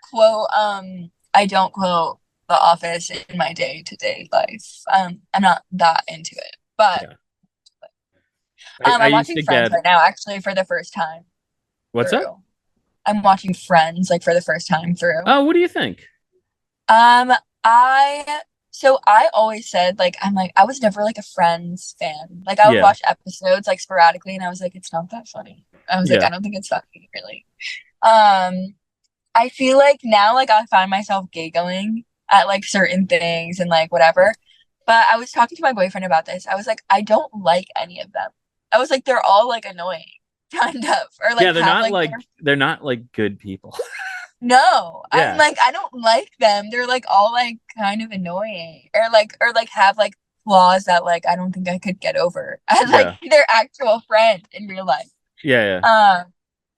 I don't quote The Office in my day-to-day life. I'm not that into it. But yeah. I I'm used watching to Friends get. right now actually for the first time What's up? through. I'm watching Friends like for the first time through. Oh, what do you think? Um, I I always said like I'm like I was never like a Friends fan. Like I would Yeah, watch episodes like sporadically and I was like it's not that funny. I was like yeah, I don't think it's funny really. Um, I feel like now like I find myself giggling at like certain things and like whatever. But I was talking to my boyfriend about this. I was like I don't like any of them. I was like they're all like annoying kind of or yeah. like have like their They're not like good people. no, I'm Yeah, like I don't like them. They're like all like kind of annoying or like have like flaws that like I don't think I could get over as like yeah, their actual friend in real life. yeah, yeah. Um,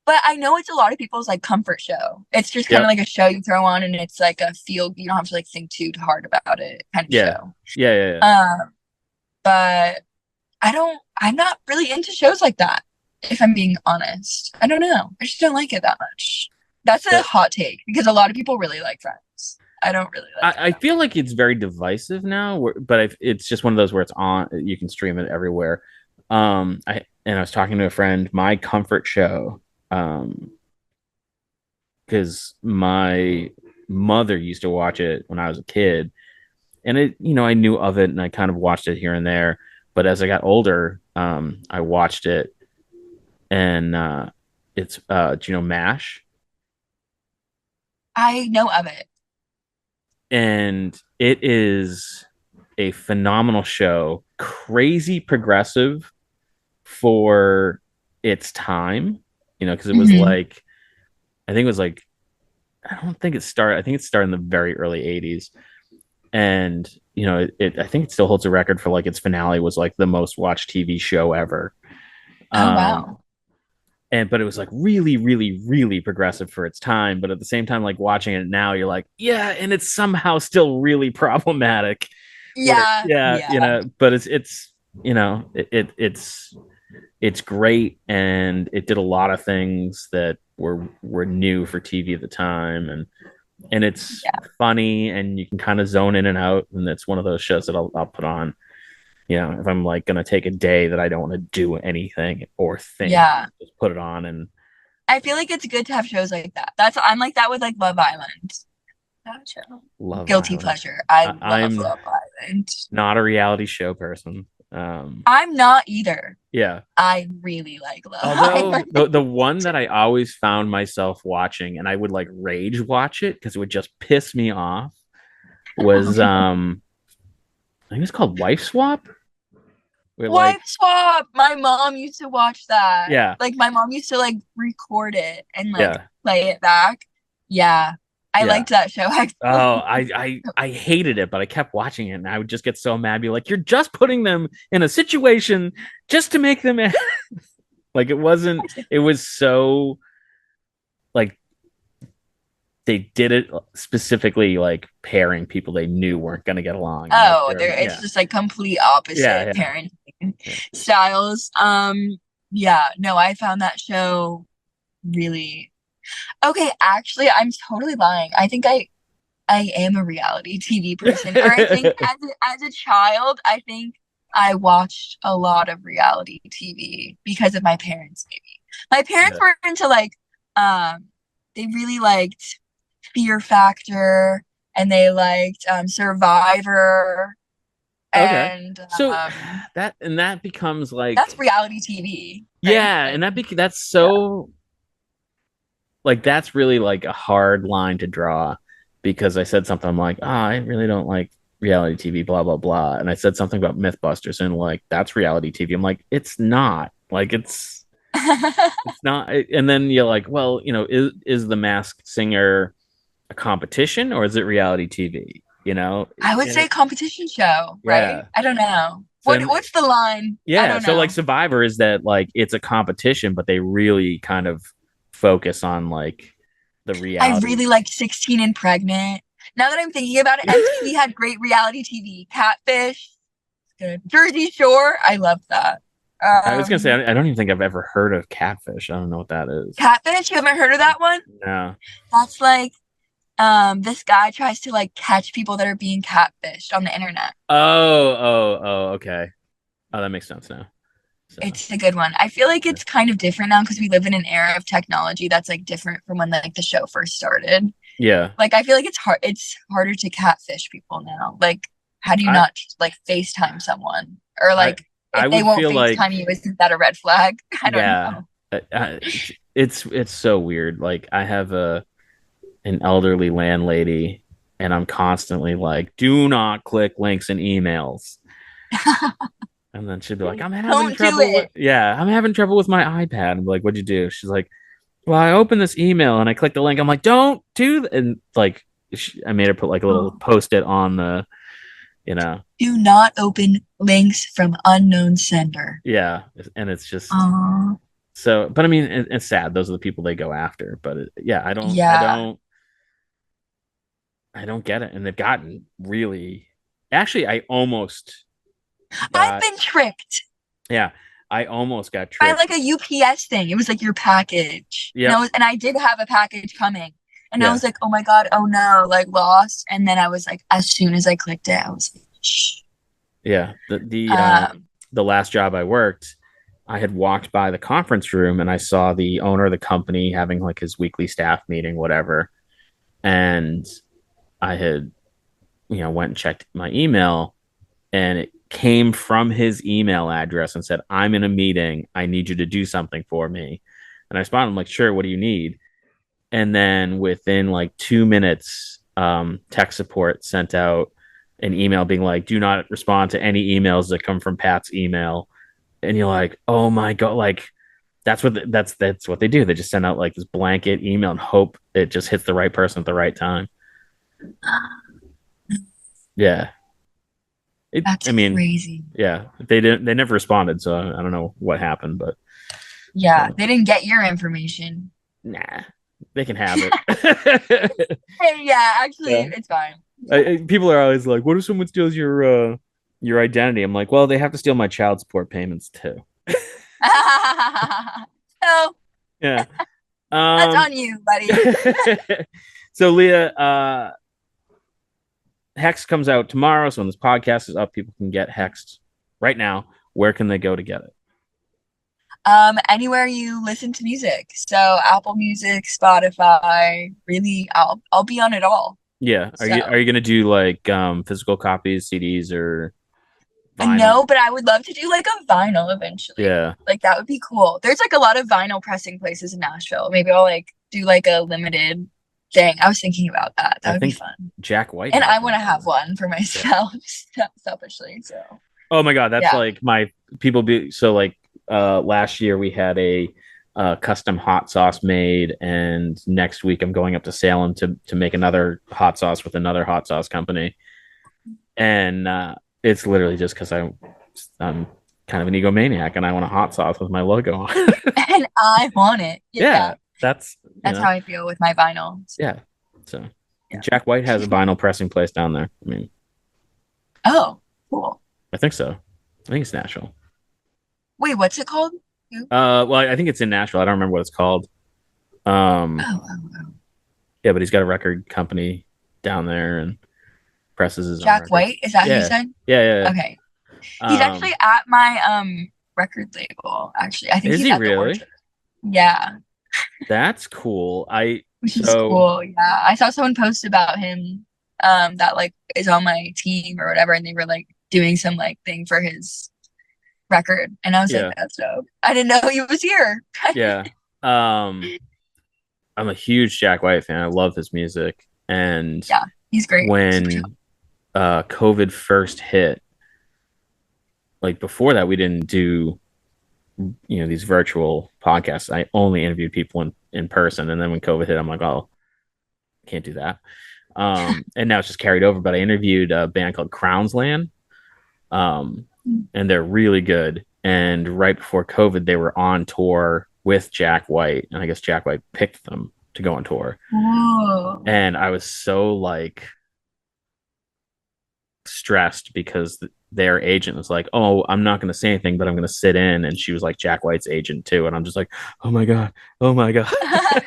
But I know it's a lot of people's like comfort show. It's just kind of Yep. like a show you throw on, and it's like a feel. You don't have to like think too hard about it kind of Yeah. show. Yeah. Yeah. Yeah. Um, but I don't. I'm not really into shows like that. If I'm being honest, I don't know. I just don't like it that much. That's a But hot take because a lot of people really like Friends. I don't really like it I that feel like it's very divisive now, but it's just one of those where it's on. You can stream it everywhere. I was talking to a friend. My comfort show, because my mother used to watch it when I was a kid, and I knew of it, and I kind of watched it here and there. But as I got older, I watched it, and it's do you know MASH? I know of it. And it is a phenomenal show, crazy progressive for its time, because it was Hmm. like, I think it was like, I don't think it started, I think it started in the very early 80s. And, I think it still holds a record for like its finale was like the most watched TV show ever. Oh Um, wow. but it was like really, really, really progressive for its time. But at the same time, like watching it now, you're like, yeah, and it's somehow still really problematic. Where Yeah, yeah, yeah, but it's great, and it did a lot of things that were new for TV at the time, and it's yeah, funny, and you can kind of zone in and out, and it's one of those shows that I'll put on. If I'm like gonna take a day that I don't want to do anything or think, yeah. just put it on and I feel like it's good to have shows like that. I'm like that with like Love Island. That show. Love Guilty Island. pleasure. I love I'm Love Island. not a reality show person. I'm not either. Yeah. I really like Love Although Island. the one that I always found myself watching, and I would like rage watch it because it would just piss me off, was I think it's called Wife Swap. Where like Wife Swap. My mom used to watch that. yeah, Like my mom used to like record it and like yeah, play it back. Yeah. I yeah. liked that show Oh, actually. I hated it, but I kept watching it, and I would just get so mad. Be like, you're just putting them in a situation just to make them like it wasn't. It was so like they did it specifically like pairing people they knew weren't going to get along, and like Oh, they're there it's yeah, just like complete yeah, opposite yeah, parenting yeah. styles. Yeah, no, I found that show really okay, actually I'm totally lying. I think I am a reality TV person. Or I think as a child, I think I watched a lot of reality TV because of my parents, maybe. My parents Yeah. were into like they really liked Fear Factor and they liked Survivor Okay. and So that becomes that's like reality TV, right? yeah, Like and that's yeah. so like that's really like a hard line to draw because I said something I'm like, I really don't like reality TV, blah blah blah, and I said something about MythBusters and like that's reality TV. I'm like, it's not. Like it's not. And then you're like, well, is the Masked Singer a competition or is it reality TV? I would And say competition show, right? yeah. I don't know. So then, What's the line? I yeah, don't so like know. Survivor is that like it's a competition, but they really kind of focus on like the I reality. really liked 16 and Pregnant. Now that I'm thinking about it, MTV had great reality TV. Catfish, good. Jersey Shore, I loved that. I was gonna say Um, I don't even think I've ever heard of Catfish. I don't know what that is. Catfish, you haven't heard of that one? No. That's like this guy tries to like catch people that are being catfished on the internet. Oh, okay. Oh, that makes sense now. So It's a good one. I feel like it's kind of different now because we live in an era of technology that's like different from when like the show first started. yeah, Like I feel like it's harder to catfish people now. Like how do you I not like FaceTime someone? Or I like I if they would won't feel like FaceTime you, isn't that a red flag? I don't yeah, know. it's so weird. Like I have an elderly landlady, and I'm constantly like, do not click links in emails. And then she'd be like, Don't do it. I'm having trouble with my iPad. I'm like, what'd you do? She's like, well, I opened this email and I clicked the link. I'm like, don't do that. And like, I made her put like a little Oh. post it on the, you know, Do not open links from unknown sender. yeah. And it's just Aw. So, but I mean, it's sad. Those are the people they go after. But yeah, Yeah. I don't get it. And they've gotten really. Actually, I almost I've got. been tricked Yeah, I almost got by tricked. like a UPS thing. It was like your package. And Yep. I did have a package coming. And I Yeah. was like, oh my God, oh no, like lost. And then I was like, as soon as I clicked it, I was like, shh. Yeah. Um, The last job I worked, I had walked by the conference room and I saw the owner of the company having like his weekly staff meeting, whatever. And I had, went and checked my email, and it came from his email address and said, "I'm in a meeting. I need you to do something for me." And I responded, I'm like, "Sure, what do you need?" And then within like 2 minutes, tech support sent out an email being like, "Do not respond to any emails that come from Pat's email." And you're like, "Oh my god!" Like that's what they do. They just send out like this blanket email and hope it just hits the right person at the right time. Yeah. I that's mean, crazy. yeah, they didn't. They never responded, so I don't know what happened, but Yeah, uh, they didn't get your information. nah, they can have it. Hey, yeah, actually, Yeah. it's fine. It's fine. People are always like, "What if someone steals your identity?" I'm like, "Well, they have to steal my child support payments too." So Yeah. that's Um. on you, buddy. So Leah, Hex comes out tomorrow. So when this podcast is up, people can get Hexed right now. Where can they go to get it? Anywhere you listen to music. So Apple Music, Spotify, really, I'll be on it all. Yeah. Are So you gonna do like physical copies, CDs, or vinyl? no, but I would love to do like a vinyl eventually. Yeah. Like that would be cool. There's like a lot of vinyl pressing places in Nashville. Maybe I'll like do like a limited thing. I was thinking about that. That I would be think fun. Jack White And has I want one to have too. one for Yeah. myself, selfishly. So Oh my god, that's yeah. like my people be so like last year we had a custom hot sauce made, and next week I'm going up to Salem to make another hot sauce with another hot sauce company. And it's literally just because I'm kind of an egomaniac and I want a hot sauce with my logo on. And I want it. Yeah, Yeah. that's That's how I feel with my vinyl. So, yeah. So yeah. Jack White has a vinyl pressing place down there. I mean, Oh, cool. I think so. I think it's Nashville. Wait, what's it called? Well, I think it's in Nashville. I don't remember what it's called. Oh, oh, oh. Yeah, but he's got a record company down there and presses his own Jack records. White, is that who you Yeah, said? yeah, Okay. He's yeah. actually at my record label, actually. I think Is he's he at the really? Orchard. Yeah, That's cool. which is So cool. Yeah. I saw someone post about him that like is on my team or whatever, and they were like doing some like thing for his record. And I was like, yeah, that's dope. I didn't know he was here. yeah. Um, I'm a huge Jack White fan. I love his music. And Yeah, he's great. Super chill. when COVID first hit, like before that, we didn't do these virtual podcasts. I only interviewed people in person. And then when COVID hit, I'm like, oh, can't do that. And now it's just carried over. But I interviewed a band called Crownsland, and they're really good. And right before COVID, they were on tour with Jack White, and I guess Jack White picked them to go on tour. Whoa. And I was so like stressed because their agent was like, "Oh, I'm not going to say anything, but I'm going to sit in." And she was like Jack White's agent too, and I'm just like, "Oh my god, oh my god."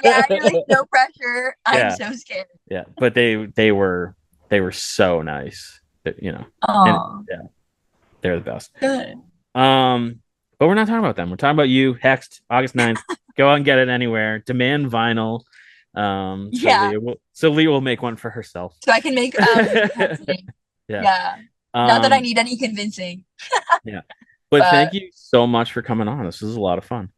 Yeah, you're like, no pressure. I'm Yeah, so scared. yeah, but they were so nice, and Oh, yeah, they're the best. good. Um, but we're not talking about them. We're talking about you, Hexed, August 9th. Go out and get it anywhere. Demand vinyl. So Yeah. Leah will make one for herself. So I can make something. Yeah. Yeah. Not that I need any convincing. Yeah. But thank But you so much for coming on. This was a lot of fun.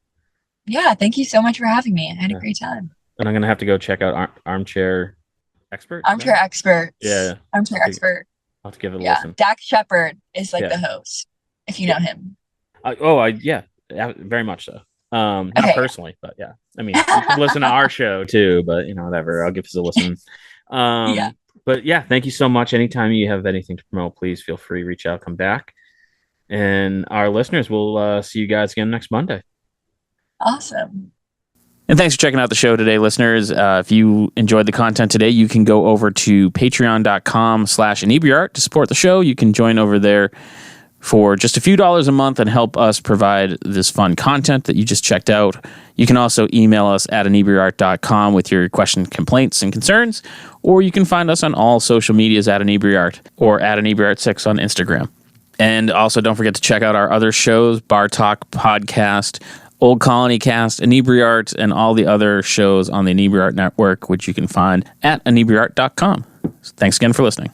yeah, thank you so much for having me. I had a Yeah. great time. And I'm gonna have to go check out Armchair Expert. Armchair experts. Yeah. Armchair expert. I'll have to give it a Yeah. listen. Dax Shepard is like Yeah. the host, if you Yeah. know him. Yeah, very much so. Not Okay. personally, but yeah. I mean, you can listen to our show too, but whatever. I'll give us a listen. Yeah. But yeah, thank you so much. Anytime you have anything to promote, please feel free, reach out, come back. And our listeners will see you guys again next Monday. Awesome. And thanks for checking out the show today, listeners. If you enjoyed the content today, you can go over to patreon.com/Inebri-art to support the show. You can join over there for just a few dollars a month and help us provide this fun content that you just checked out. You can also email us at Inebri-art.com with your questions, complaints, and concerns, or you can find us on all social medias at Inebri-art or at Inebri-art6 on Instagram. And also don't forget to check out our other shows, Bar Talk Podcast, Old Colony Cast, Inebri-art, and all the other shows on the Inebri-art Network, which you can find at Inebri-art.com. Thanks again for listening.